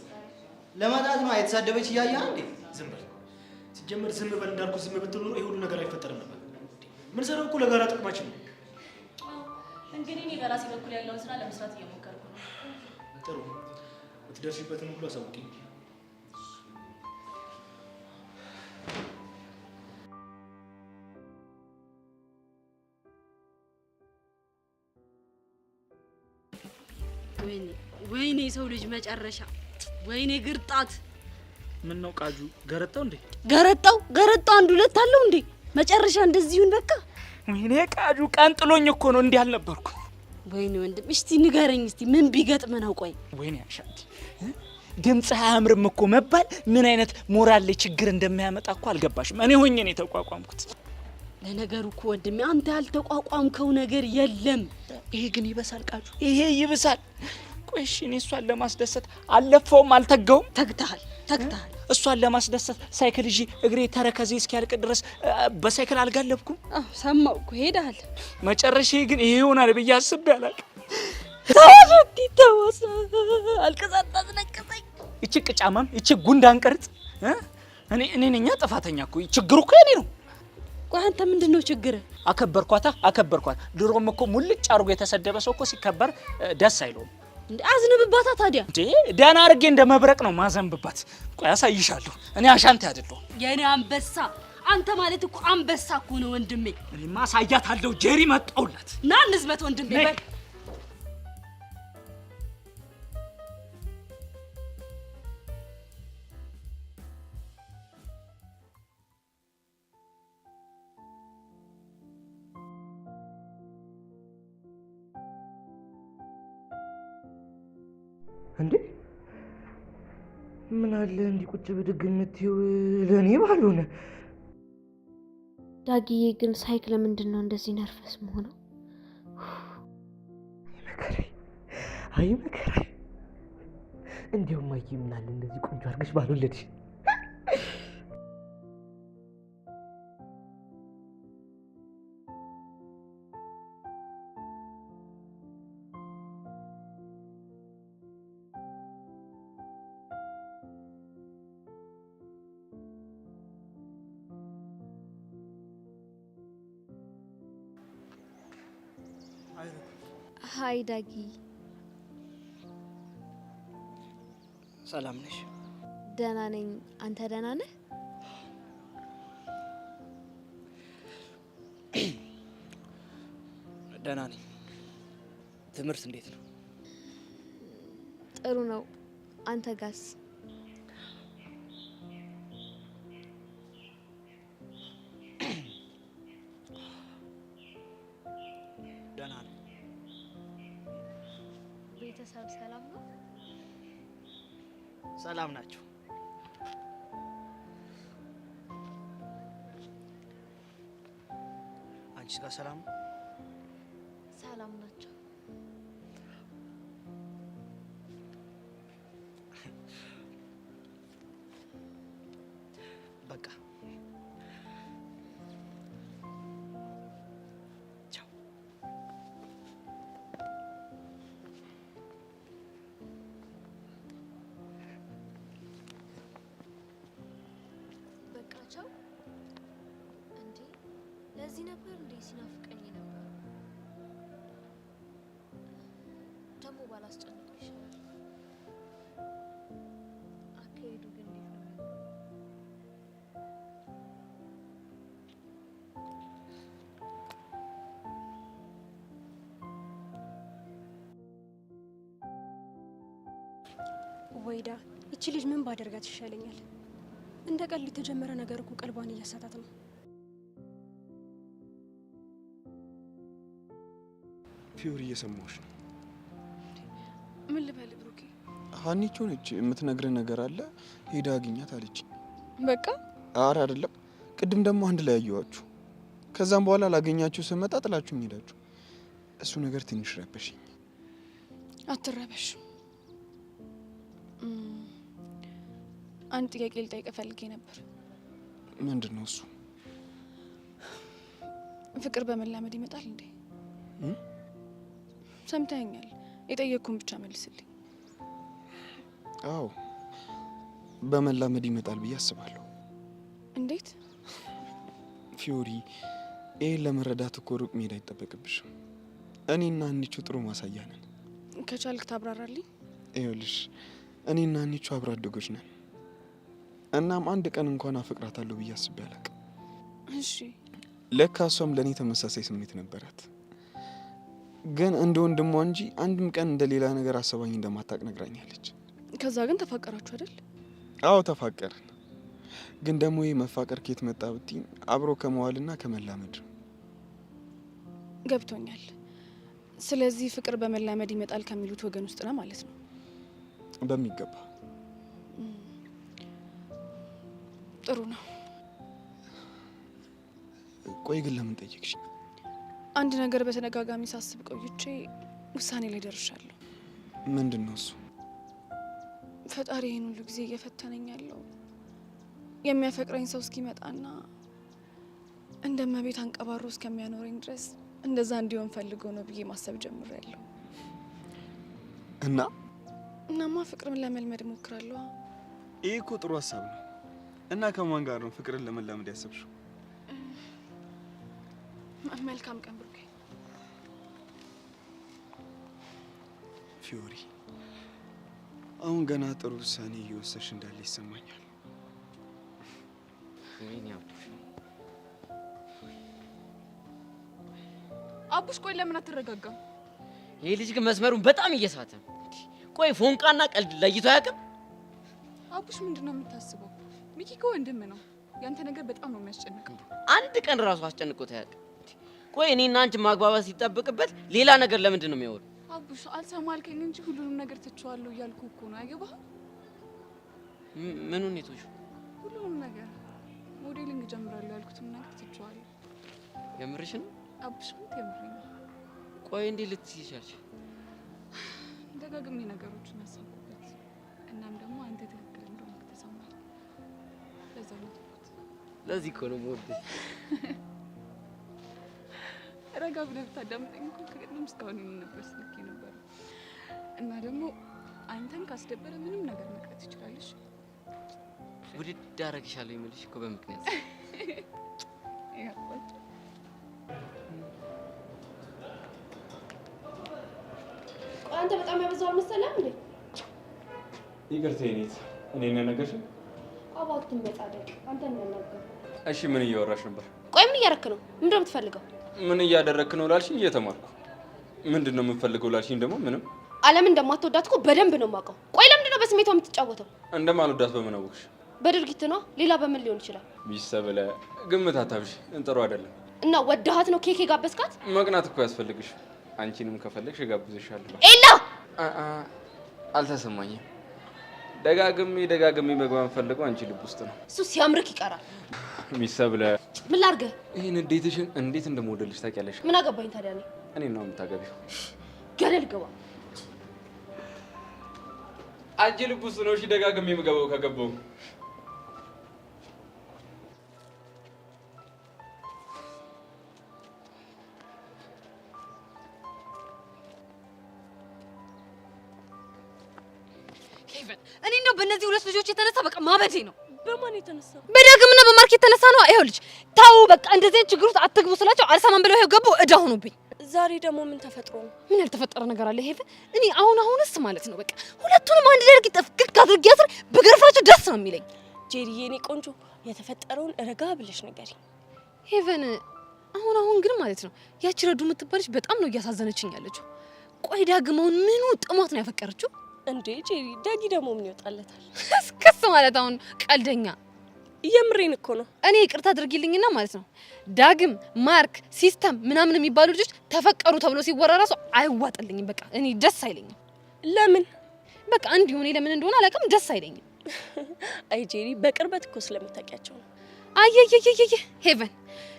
ለማጣት ነው የተሳደበች እያየህ እንዴ? ዝም በል። ሲጀመር ዝም በል እንዳልኩ ዝም ብትል ኖሮ ይሄ ሁሉ ነገር አይፈጠርም ነበር። ምን ሰራው እኮ ለጋራ ጥቅማችን ነው። እንግዲህ እኔ በራሴ በኩል ያለውን ስራ ለመስራት እየሞከርኩ ነው። ጥሩ። የምትደርሺበትን ሁሉ አሳውቂኝ። ወይኔ ሰው ልጅ መጨረሻ፣ ወይኔ ግርጣት። ምን ነው ቃጁ ገረጣው እንዴ? ገረጣው አንድ ሁለት አለው እንዴ? መጨረሻ እንደዚሁን በቃ። ወይኔ ቃጁ ቀን ጥሎኝ እኮ ነው እንዲህ አልነበርኩ። ወይኔ ወንድም እስቲ ንገረኝ እስቲ ምን ቢገጥም ነው? ቆይ ወይኔ አሻንቲ ድምጽ አያምርም እኮ መባል ምን አይነት ሞራል ላይ ችግር እንደሚያመጣ እኮ አልገባሽም። እኔ ሆኜ ነው የተቋቋምኩት። ለነገሩ እኮ ወንድሜ አንተ ያልተቋቋምከው ነገር የለም። ይሄ ግን ይበሳል ቃጁ፣ ይሄ ይብሳል። ቆይ እሺ እኔ እሷን ለማስደሰት አልለፈውም አልተጋውም? ተግተሃል። እሷን ለማስደሰት ሳይክል ይዤ እግሬ ተረከዜ እስኪያልቅ ድረስ በሳይክል አልጋለብኩም? ሰማሁ እኮ ሄደሃል። መጨረሻዬ ግን ይሄ ይሆናል ብዬ አስቤ አላውቅም። ተወሰ አልቀሳጣ አስለቀሰኝ። ይቺ ቅጫማም ይቺ ጉንዳን ቅርጽ እኔ ነኝ ጥፋተኛ እኮ። ችግሩ እኮ የኔ ነው። ቆይ አንተ ምንድነው ችግር? አከበርኳት። ድሮም እኮ ሙልጭ አርጎ የተሰደበ ሰው እኮ ሲከበር ደስ አይለውም። እንዴ አዝንብባታ ታዲያ? እንዴ ደህና አርጌ እንደ መብረቅ ነው ማዘንብባት። ቆይ አሳይሻለሁ። እኔ አሻንቴ አይደለሁም። የኔ አንበሳ አንተ ማለት እኮ አንበሳ እኮ ነው ወንድሜ። እኔማ አሳያታለሁ። ጄሪ መጣውላት። ና እንዝመት ወንድሜ። እንዴ ምን አለ እንዲህ ቁጭ ብድግ የምትይው ለእኔ ባልሆነ። ዳጊዬ ግን ሳይክል ምንድን ነው እንደዚህ ነርፈስ መሆነው? አይ መከራይ። እንዲያውም አይ ምን አለ እንደዚህ ቆንጆ አድርገሽ ባልወለድሽ። ሀይ ዳጊ። ሰላም ነሽ? ደህና ነኝ። አንተ ደህና ነህ? ደህና ነኝ። ትምህርት እንዴት ነው? ጥሩ ነው። አንተ ጋስ? ደህና ነኝ። ቤተሰብ ሰላም ነው? ሰላም ናቸው። አንቺስ ጋር ሰላም ነው? ሰላም ናቸው። በቃ ቻው። እንዴ ለዚህ ነበር እንዴ ሲናፍቀኝ ነበር? ደግሞ ባላስጨንቅ ይሻላል። አካሄዱ ግን እንዴት ነው? ወይዳ እቺ ልጅ ምን ባደርጋት ይሻለኛል? እንደ ቀልድ የተጀመረ ነገር እኮ ቀልቧን እያሳታት ነው። ፊዮሪ እየሰማሁሽ ነው። ምን ልበል ብሩኬ? ሀኒቾ ነች የምትነግረን ነገር አለ፣ ሄዳ አግኛት አለች። በቃ አረ አይደለም፣ ቅድም ደግሞ አንድ ላይ አየኋችሁ። ከዛም በኋላ ላገኛችሁ ስመጣ ጥላችሁ ሄዳችሁ። እሱ ነገር ትንሽ ረበሽኝ። አትረበሽ። አንድ ጥያቄ ልጠይቅህ ፈልጌ ነበር። ምንድን ነው እሱ? ፍቅር በመላመድ ይመጣል እንዴ? ሰምተኸኛል? የጠየቅኩህን ብቻ መልስልኝ። አዎ በመላመድ ይመጣል ብዬ አስባለሁ። እንዴት? ፊዮሪ፣ ይህን ለመረዳት እኮ ሩቅ መሄድ አይጠበቅብሽም። እኔና አንቺ ጥሩ ማሳያ ነን። ከቻልክ ታብራራልኝ? ይኸውልሽ እኔና አንቺ አብሮ አደጎች ነን። እናም አንድ ቀን እንኳን አፈቅራታለሁ ብዬ አስቤ አላውቅም። እሺ። ለካ እሷም ለእኔ ተመሳሳይ ስሜት ነበራት። ግን እንደ ወንድሟ እንጂ አንድም ቀን እንደ ሌላ ነገር አሰባኝ እንደማታውቅ ነግራኛለች። ከዛ ግን ተፋቀራችሁ አይደል? አዎ ተፋቀርን። ግን ደግሞ ይህ መፋቀር ከየት መጣ ብትይ አብሮ ከመዋልና ከመላመድ ነው። ገብቶኛል። ስለዚህ ፍቅር በመላመድ ይመጣል ከሚሉት ወገን ውስጥ ነው ማለት ነው? በሚገባ። ጥሩ ነው። ቆይ ግን ለምን ጠየቅሽ? አንድ ነገር በተደጋጋሚ ሳስብ ቆይቼ ውሳኔ ላይ ደርሻለሁ። ምንድን ነው እሱ? ፈጣሪ ይህን ሁሉ ጊዜ እየፈተነኝ ያለው የሚያፈቅረኝ ሰው እስኪመጣና እንደ እመቤት አንቀባሮ እስከሚያኖረኝ ድረስ እንደዛ እንዲሆን ፈልገው ነው ብዬ ማሰብ ጀምሬያለሁ። እናማ ፍቅርን ለመልመድ እሞክራለሁ። ይህ እኮ ጥሩ ሀሳብ ነው። እና ከማን ጋር ነው ፍቅርን ለመላመድ ያሰብሽው? መልካም ቀን ብሩኬ። ፊዮሪ፣ አሁን ገና ጥሩ ውሳኔ እየወሰድሽ እንዳለ ይሰማኛል። አቡሽ፣ ቆይ ለምን አትረጋጋም? ይህ ልጅ ግን መስመሩን በጣም እየሳተ ነው። ቆይ ፎንቃና ቀልድ ለይቶ አያውቅም? አቡሽ፣ ምንድነው የምታስበው? ሚኪ እኮ ወንድም ነው። ያንተ ነገር በጣም ነው የሚያስጨንቀው። አንድ ቀን ራሱ አስጨንቆት አያውቅም። ቆይ እኔና አንቺ ማግባባት ሲጠብቅበት ሌላ ነገር ለምንድን ነው የሚያወሩ? አቡሽ፣ አልሰማልከኝ እንጂ ሁሉንም ነገር ትቼዋለሁ እያልኩ እኮ ነው። አይገባህም? ምኑን የቶሽ? ሁሉንም ነገር ሞዴሊንግ ጀምራለሁ ያልኩትን ነገር ትቼዋለሁ። የምርሽ ነው? አቡሽ፣ ምን የምርኝ? ቆይ እንዴ ልትይሻልሽ? ደጋግሜ ነገሮችን አሰብኩበት። እናም ደግሞ አንተ ትክክል እንደሆንክ ተሰማኝ። ለዛ ነው ተውኩት። ለዚህ እኮ ነው የምወድሽ። ረጋ ብለህ ብታዳምጠኝ እኮ ከቅድም እስካሁን ነበር ስልክ ነበር። እና ደግሞ አንተን ካስደበረ ምንም ነገር መቅረት ትችላለሽ። ውድድ አደረግሻለሁ የምልሽ እኮ በምክንያት አንተ በጣም ያበዛው መሰለህ እንዴ? ይቅርታ የኔት እኔ ነኝ ነገርሽኝ? አባቱን በጻደቅ አንተ ምን ነገር? እሺ ምን እያወራሽ ነበር? ቆይ ምን እያደረክ ነው? ምንድን ነው የምትፈልገው? ምን እያደረክ ነው ላልሽኝ እየተማርኩ። ምንድን ነው የምትፈልገው ላልሽኝ ደግሞ ምንም። ዓለምን እንደማትወዳት እኮ በደንብ ነው የማውቀው። ቆይ ለምንድን ነው በስሜቷ የምትጫወተው? እንደማልወዳት በምን አወቅሽ? በድርጊት ነው። ሌላ በምን ሊሆን ይችላል? ቢሰበለ ግምት አታብሽ። እንጥሩ አይደለም። እና ወደሃት ነው ኬክ የጋበዝካት? መቅናት እኮ ያስፈልግሽ። አንቺንም ከፈለግሽ እጋብዝሻለሁ። ኤላ አልተሰማኝም። ደጋግሜ መግባት ፈልገው አንቺ ልብ ውስጥ ነው። እሱ ሲያምርክ ይቀራል። ሚሰብለ ምን ላድርግህ? ይሄን እንዴትሽን እንዴት እንደምወደልሽ ታውቂያለሽ? ምን አገባኝ ታዲያ? እኔ ነው የምታገቢው። ገደል ግባ። አንቺ ልብ ውስጥ ነው። እሺ ደጋግሜ የምገባው ከገባው እኔ እንደው በእነዚህ ሁለት ልጆች የተነሳ በቃ ማበዴ ነው። በማን የተነሳ? በዳግምና በማርክ የተነሳ ነው። ይኸውልሽ ታው በቃ እንደዚህ ችግር ውስጥ አትግቡ ስላቸው አልሰማም ብለው ይኸው ገቡ። እዳ ሆኑብኝ። ዛሬ ደግሞ ምን ተፈጥሮ ነው? ምን ያልተፈጠረ ነገር አለ? ሄቨን እኔ አሁንስ ማለት ነው በቃ ሁለቱንም አንድ ላይ አድርጌ ጥፍቅቅ አድርጌ አስር ብገርፋቸው ደስ ነው የሚለኝ። ጄሪዬ እኔ ቆንጆ የተፈጠረውን ረጋ ብለሽ ንገሪ። ሄቨን አሁን ግን ማለት ነው ያቺ ረዱ የምትባልሽ በጣም ነው እያሳዘነችኝ ያለችው። ቆይ ዳግመውን ምኑ ጥሟት ነው ያፈቀረችው እንዴ? ጄሪ ዳጊ ደግሞ ምን ይወጣለታል? እስከስ ማለት አሁን ቀልደኛ። የምሬን እኮ ነው። እኔ ይቅርታ አድርጊልኝና ማለት ነው ዳግም፣ ማርክ፣ ሲስተም ምናምን የሚባሉ ልጆች ተፈቀሩ ተብሎ ሲወራ ራሱ አይዋጥልኝም። በቃ እኔ ደስ አይለኝም። ለምን? በቃ እንዲሁ እኔ ለምን እንደሆነ አላውቅም፣ ደስ አይለኝም። አይ ጄሪ በቅርበት እኮ ስለምታውቂያቸው ነው። አየየየየ ሄቨን፣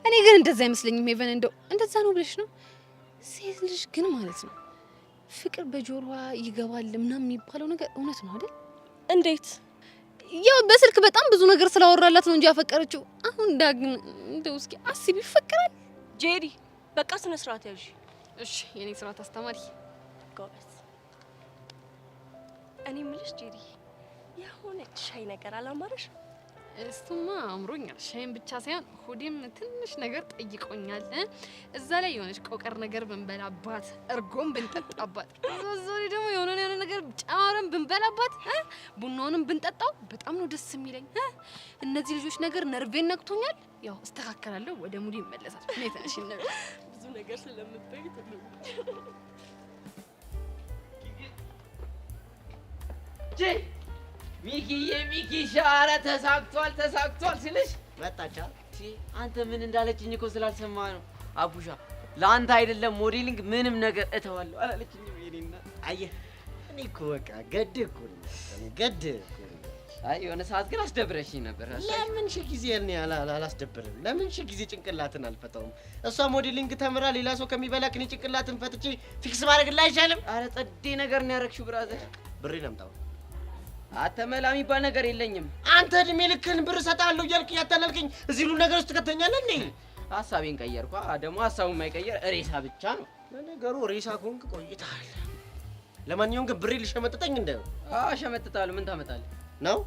እኔ ግን እንደዛ አይመስለኝም ሄቨን። እንደው እንደዛ ነው ብለሽ ነው? ሴት ልጅ ግን ማለት ነው ፍቅር በጆሮዋ ይገባል ምናምን የሚባለው ነገር እውነት ነው አይደል? እንዴት? ያው በስልክ በጣም ብዙ ነገር ስላወራላት ነው እንጂ ያፈቀረችው። አሁን ዳግም እንደው እስኪ አስቢ፣ ይፈቀራል? ጄሪ በቃ ስነ ስርዓት ያዥ። እሺ የኔ ስርዓት አስተማሪ ጎበዝ። እኔ የምልሽ ጄሪ የሆነች ሻይ ነገር አላማረሽ? እሱማ አምሮኛል። ሻይን ብቻ ሳይሆን ሆዴም ትንሽ ነገር ጠይቆኛል። እዛ ላይ የሆነች ቆቀር ነገር ብንበላባት፣ እርጎም ብንጠጣባት፣ ዛሬ ደግሞ የሆነ ነገር ጨማረን ብንበላባት፣ ቡናውንም ብንጠጣው በጣም ነው ደስ የሚለኝ። እነዚህ ልጆች ነገር ነርቬን ነክቶኛል። ያው እስተካከላለሁ፣ ወደ ሙዲ ይመለሳል። እኔ ተነሽ ነበር ብዙ ነገር ስለምትበይ ትሉ ጄ ሚኪዬ ሻረ ተሳክቷል ስልሽ መጣቻ። አንተ ምን እንዳለችኝ እኮ ስላልሰማ ነው። አቡሻ ለአንተ አይደለም ሞዴሊንግ ምንም ነገር እተዋለሁ አላለችኝም። ይሄኔና አየህ እኔ እኮ በቃ ገድ እኮ አይ የሆነ ሰዓት ግን አስደብረሽኝ ነበር። ለምን ሺህ ጊዜ እኔ አላስደብርም? ለምን ሺህ ጊዜ ጭንቅላትን አልፈታውም? እሷ ሞዴሊንግ ተምራ ሌላ ሰው ከሚበላክ እኔ ጭንቅላትን ፈትቼ ፊክስ ማድረግልህ አይሻልም? አረ ጸዴ ነገር ነው ያረግሽው ብራዘር። ብሬን አምጣው። አተመላ የሚባል ነገር የለኝም። አንተ እድሜ ልክህን ብር እሰጥሃለሁ እያልክ ያታለልከኝ እዚህ ሁሉ ነገር ውስጥ ትከተኛለህ እንዴ? ሀሳቤን ቀየርኳ። ደግሞ ሀሳቡን የማይቀየር ሬሳ ብቻ ነው። ለነገሩ ሬሳ ከሆንክ ቆይተሃል። ለማንኛውም ግን ብሬ ልሸመጥጠኝ እንደ ሸመጥጣለሁ። ምን ታመጣለህ ነው?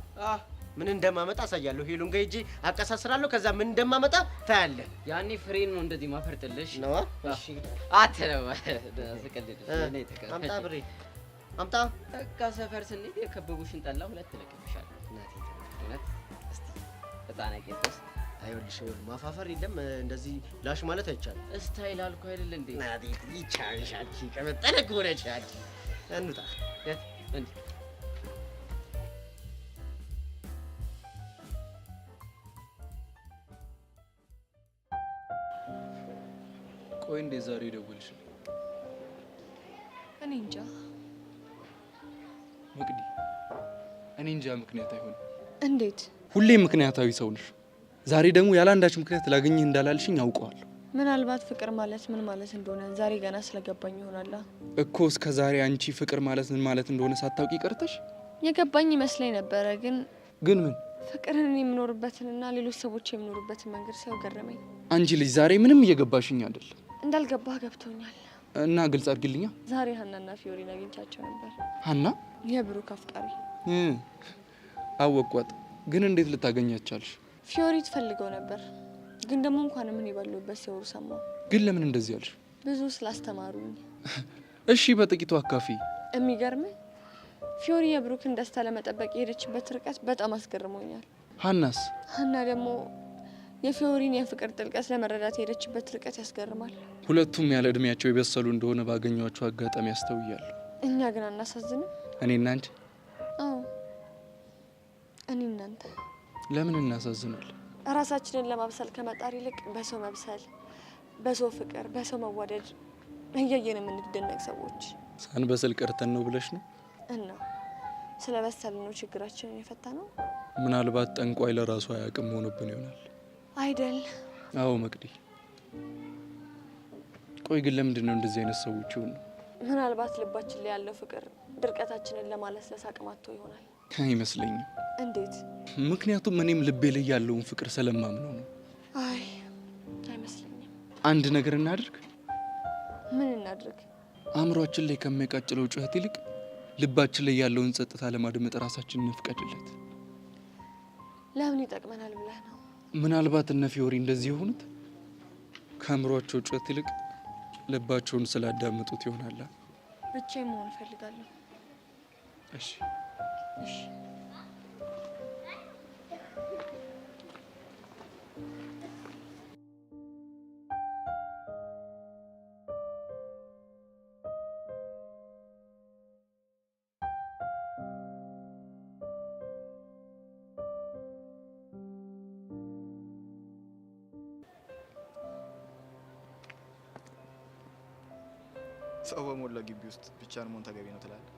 ምን እንደማመጣ አሳያለሁ። ሄሉን ጋር ሂጅ አቀሳስራለሁ። ከዛ ምን እንደማመጣ ታያለህ። ያኔ ፍሬን ነው እንደዚህ ማፈርጥልሽ ነው። እሺ አትለው ስቀልድልሽ። እኔ ተቀበል። አምጣ ብሬ አምጣ። በቃ ሰፈር ስንሄድ የከበቡሽን ጠላ 2 እለቅብሻለሁ። እናቴ እውነት እስቲ በጣና ቄንጠስ አይወልሽ ማፋፈር የለም እንደዚህ ላሽ ማለት አይቻልም። ስታይል አልኩ አይደል እንዴ? እናቴ ይቻልሻል። ከመጠነ ጎረቻል እንውጣ እንዴ ቆይ እንዴት ዛሬ ደወልሽ? እኔ እንጃ መቅዲ፣ እኔ እንጃ ምክንያት አይሆንም። እንዴት? ሁሌም ምክንያታዊ ሰው ነሽ። ዛሬ ደግሞ ያለ አንዳች ምክንያት ላገኝህ እንዳላልሽኝ አውቀዋለሁ። ምናልባት ፍቅር ማለት ምን ማለት እንደሆነ ዛሬ ገና ስለገባኝ ይሆናል እኮ። እስከ ዛሬ አንቺ ፍቅር ማለት ምን ማለት እንደሆነ ሳታውቂ ቀርተሽ? የገባኝ ይመስለኝ ነበረ። ግን ምን? ፍቅርን እኔ የምኖርበትንና ሌሎች ሰዎች የሚኖሩበትን መንገድ ሳይው ገረመኝ። አንቺ ልጅ ዛሬ ምንም እየገባሽኝ አይደል? እንዳልገባህ ገብቶኛል። እና ግልጽ አድርግልኛ። ዛሬ ሀናና ፊዮሪን አግኝቻቸው ነበር። ሀና የብሩክ አፍቃሪ አወቋት። ግን እንዴት ልታገኛቻልሽ? ፊዮሪ ትፈልገው ነበር፣ ግን ደግሞ እንኳን ምን ይባሉበት ሲወሩ ሰማሁ። ግን ለምን እንደዚህ ያልሽ? ብዙ ስላስተማሩኝ። እሺ በጥቂቱ አካፊ። የሚገርምህ ፊዮሪ የብሩክን ደስታ ለመጠበቅ የሄደችበት ርቀት በጣም አስገርሞኛል። ሀናስ? ሀና ደግሞ የፊዮሪን የፍቅር ጥልቀት ለመረዳት የሄደችበት ርቀት ያስገርማል። ሁለቱም ያለ እድሜያቸው የበሰሉ እንደሆነ ባገኟቸው አጋጣሚ ያስተውያለሁ። እኛ ግን አናሳዝንም? እኔና አንቺ? አዎ እኔ እናንተ። ለምን እናሳዝናለን? ራሳችንን ለማብሰል ከመጣር ይልቅ በሰው መብሰል፣ በሰው ፍቅር፣ በሰው መዋደድ እያየን የምንደነቅ ሰዎች ሳንበስል ቀርተን ነው ብለሽ ነው? እና ስለ በሰል ነው ችግራችንን የፈታ ነው። ምናልባት ጠንቋይ ለራሱ አያውቅም ሆኖብን ይሆናል አይደል? አዎ መቅዲ። ቆይ ግን ለምንድን ነው እንደዚህ አይነት ሰዎች ይሆኑ? ምናልባት ልባችን ላይ ያለው ፍቅር ድርቀታችንን ለማለስለስ አቅም አጥቶ ይሆናል። አይመስለኝም። እንዴት? ምክንያቱም እኔም ልቤ ላይ ያለውን ፍቅር ስለማምነው ነው። አይ አይመስለኝም። አንድ ነገር እናድርግ። ምን እናድርግ? አእምሯችን ላይ ከሚያቃጭለው ጩኸት ይልቅ ልባችን ላይ ያለውን ጸጥታ ለማድመጥ ራሳችንን እንፍቀድለት። ለምን ይጠቅመናል ብለህ ነው? ምናልባት እነ ፊዮሪ እንደዚህ የሆኑት ከአእምሯቸው ጩኸት ይልቅ ልባቸውን ስላዳመጡት ይሆናል። ብቻዬን መሆን እፈልጋለሁ። እሺ እሺ። ሰው በሞላ ግቢ ውስጥ ብቻን መሆን ተገቢ ነው ትላለህ?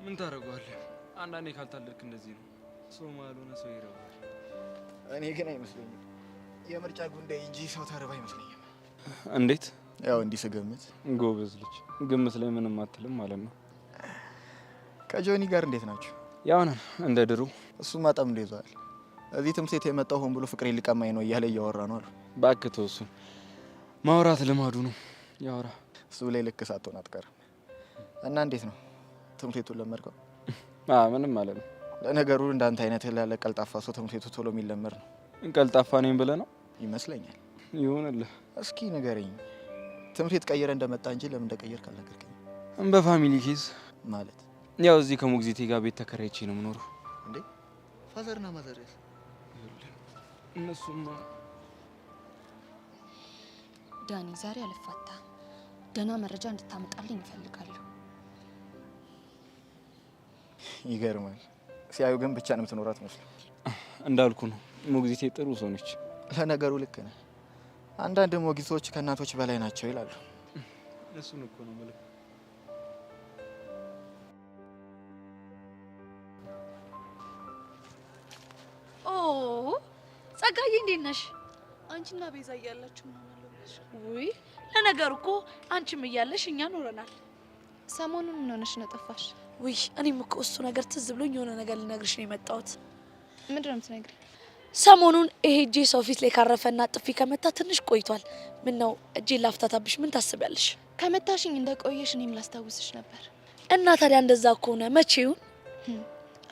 ምን ታደርገዋለህ? አንዳንዴ ካልታለልክ እንደዚህ ነው። ሰው ማልሆነ ሰው ይረባል። እኔ ግን አይመስለኝም። የምርጫ ጉዳይ እንጂ ሰው ተርባ አይመስለኝም። እንዴት? ያው እንዲህ ስገምት። ጎበዝ ልጅ፣ ግምት ላይ ምንም አትልም ማለት ነው። ከጆኒ ጋር እንዴት ናችሁ? ያው ነን እንደ ድሮ። እሱማ ጠምዶ ይዟል። እዚህ ትምህርት ቤት የመጣው ሆን ብሎ ፍቅሬ ሊቀማኝ ነው እያለ እያወራ ነው አሉ። እባክህ ተው፣ እሱን ማውራት ልማዱ ነው። ያውራ። እሱ ላይ ልክ ሳትሆን አትቀርም። እና እንዴት ነው ትምህርት ቤቱን ለመድከው? ምንም ማለት ነው። ለነገሩ እንዳንተ አይነት ያለ ቀልጣፋ ሰው ትምህርት ቤቱ ቶሎ የሚለመድ ነው። ቀልጣፋ ነኝ ብለህ ነው? ይመስለኛል። ይሁንልህ። እስኪ ንገረኝ፣ ትምህርት ቤት ቀይረ እንደመጣ እንጂ ለምን እንደቀየርክ አልነገርከኝ። በፋሚሊ ኬዝ ማለት? ያው እዚህ ከሞግዚቴ ጋር ቤት ተከራይቼ ነው የምኖረው። እንዴ ፋዘርና ማዘርስ? እነሱማ ዳኒ፣ ዛሬ አልፋታ። ደህና መረጃ እንድታመጣልኝ እፈልጋለሁ። ይገርማል። ሲያዩ ግን ብቻ ነው የምትኖራት መስሎኝ። እንዳልኩ ነው፣ ሞግዚቴ ጥሩ ሰው ነች። ለነገሩ ልክ ነህ። አንዳንድ ሞግዚቶች ከእናቶች በላይ ናቸው ይላሉ። እሱን እኮ ነው የምልህ። ጸጋዬ እንዴት ነሽ? አንቺና ቤዛ እያላችሁ ነው ማለት ነው? ውይ ለነገሩ እኮ አንቺም እያለሽ እኛ ኖረናል። ሰሞኑን ምን ሆነሽ ነው ጠፋሽ? ውይ እኔም እኮ እሱ ነገር ትዝ ብሎኝ የሆነ ነገር ልነግርሽ ነው የመጣሁት። ምንድን ነው የምትነግሪኝ? ሰሞኑን ይሄ እጄ ሰው ፊት ላይ ካረፈና ጥፊ ከመታ ትንሽ ቆይቷል። ምን ነው እጄን ላፍታታብሽ ምን ታስቢያለሽ? ከመታሽኝ እንደቆየሽ እኔም ላስታውስሽ ነበር። እና ታዲያ እንደዛ ከሆነ መቼ ይሁን?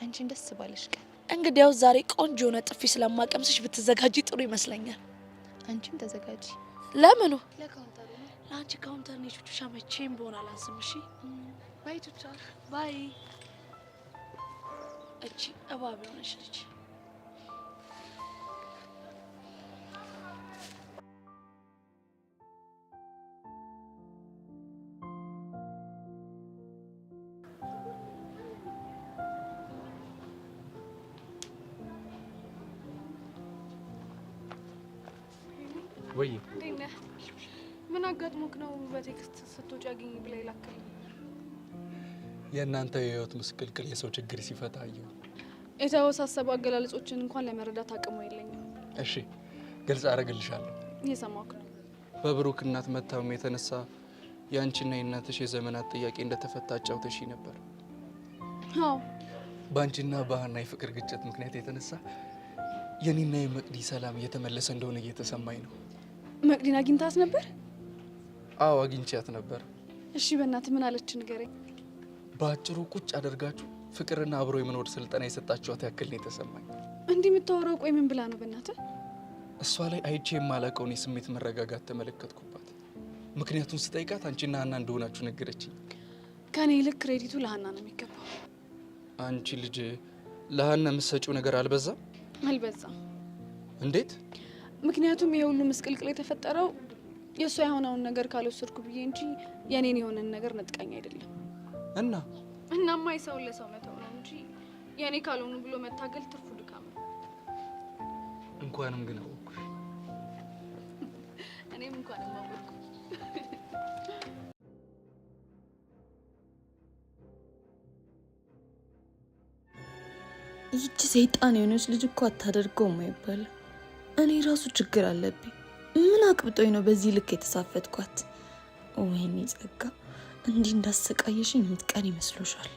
አንቺን ደስ ባለሽ ቀን። እንግዲያው ዛሬ ቆንጆ የሆነ ጥፊ ስለማቀምስሽ ብትዘጋጂ ጥሩ ይመስለኛል። አንቺም ተዘጋጂ። ለምኑ? ለካውንተሩ ነው። ለአንቺ ካውንተር ነው ቹቹሻ መቼም በሆነ አላንስም። እሺ ባይ ቹቻ ባይ። እቺ እባብ የሆነች ልጅ ወይ እንዴት ነህ? ምን አጋጥሞክ ነው በቴክስት ስትወጪ አገኝ ብላ ይላከኝ? የእናንተ የህይወት ምስቅልቅል የሰው ችግር ሲፈታ አየሁ። የተወሳሰቡ አገላለጾችን እንኳን ለመረዳት አቅሙ የለኝም። እሺ ግልጽ አደርግልሻለሁ። እየሰማሁህ ነው። በብሩክ እናት መታመም የተነሳ የአንቺና የእናትሽ የዘመናት ጥያቄ እንደተፈታ አጫውተሽኝ ነበር። አዎ። በአንቺና በሀና የፍቅር ግጭት ምክንያት የተነሳ የኔና የመቅዲ ሰላም እየተመለሰ እንደሆነ እየተሰማኝ ነው። መቅዲን አግኝታት ነበር? አዎ አግኝቻት ነበር። እሺ በእናትህ ምን አለች ንገረኝ። በአጭሩ ቁጭ አደርጋችሁ ፍቅርና አብሮ የመኖር ስልጠና የሰጣችኋት ያክል ነው የተሰማኝ። እንዲህ የምታወራው ቆይ ምን ብላ ነው በእናትህ? እሷ ላይ አይቼ የማላውቀውን የስሜት መረጋጋት ተመለከትኩባት። ምክንያቱም ስጠይቃት አንቺና ሀና እንደሆናችሁ ነገረችኝ። ከኔ ይልቅ ክሬዲቱ ለሀና ነው የሚገባው። አንቺ ልጅ ለሀና የምትሰጪው ነገር አልበዛም? አልበዛም። እንዴት? ምክንያቱም ይሄ ሁሉ ምስቅልቅል የተፈጠረው የእሷ የሆነውን ነገር ካልወሰድኩ ብዬ እንጂ የኔን የሆነን ነገር ነጥቃኝ አይደለም። እናማ የሰውን ለሰው መተው ነው እንጂ የኔ ካልሆኑ ብሎ መታገል ትርፉ ድካም ነው። እንኳንም ግን አወኩሽ። እኔም እንኳንም አወኩ። ይህች ሰይጣን የሆነች ልጅ እኮ አታደርገውም አይባልም። እኔ ራሱ ችግር አለብኝ። ምን አቅብጦኝ ነው በዚህ ልክ የተሳፈጥኳት? ወይኔ ጸጋ፣ እንዲህ እንዳሰቃየሽኝ የምትቀር ይመስሎሻል?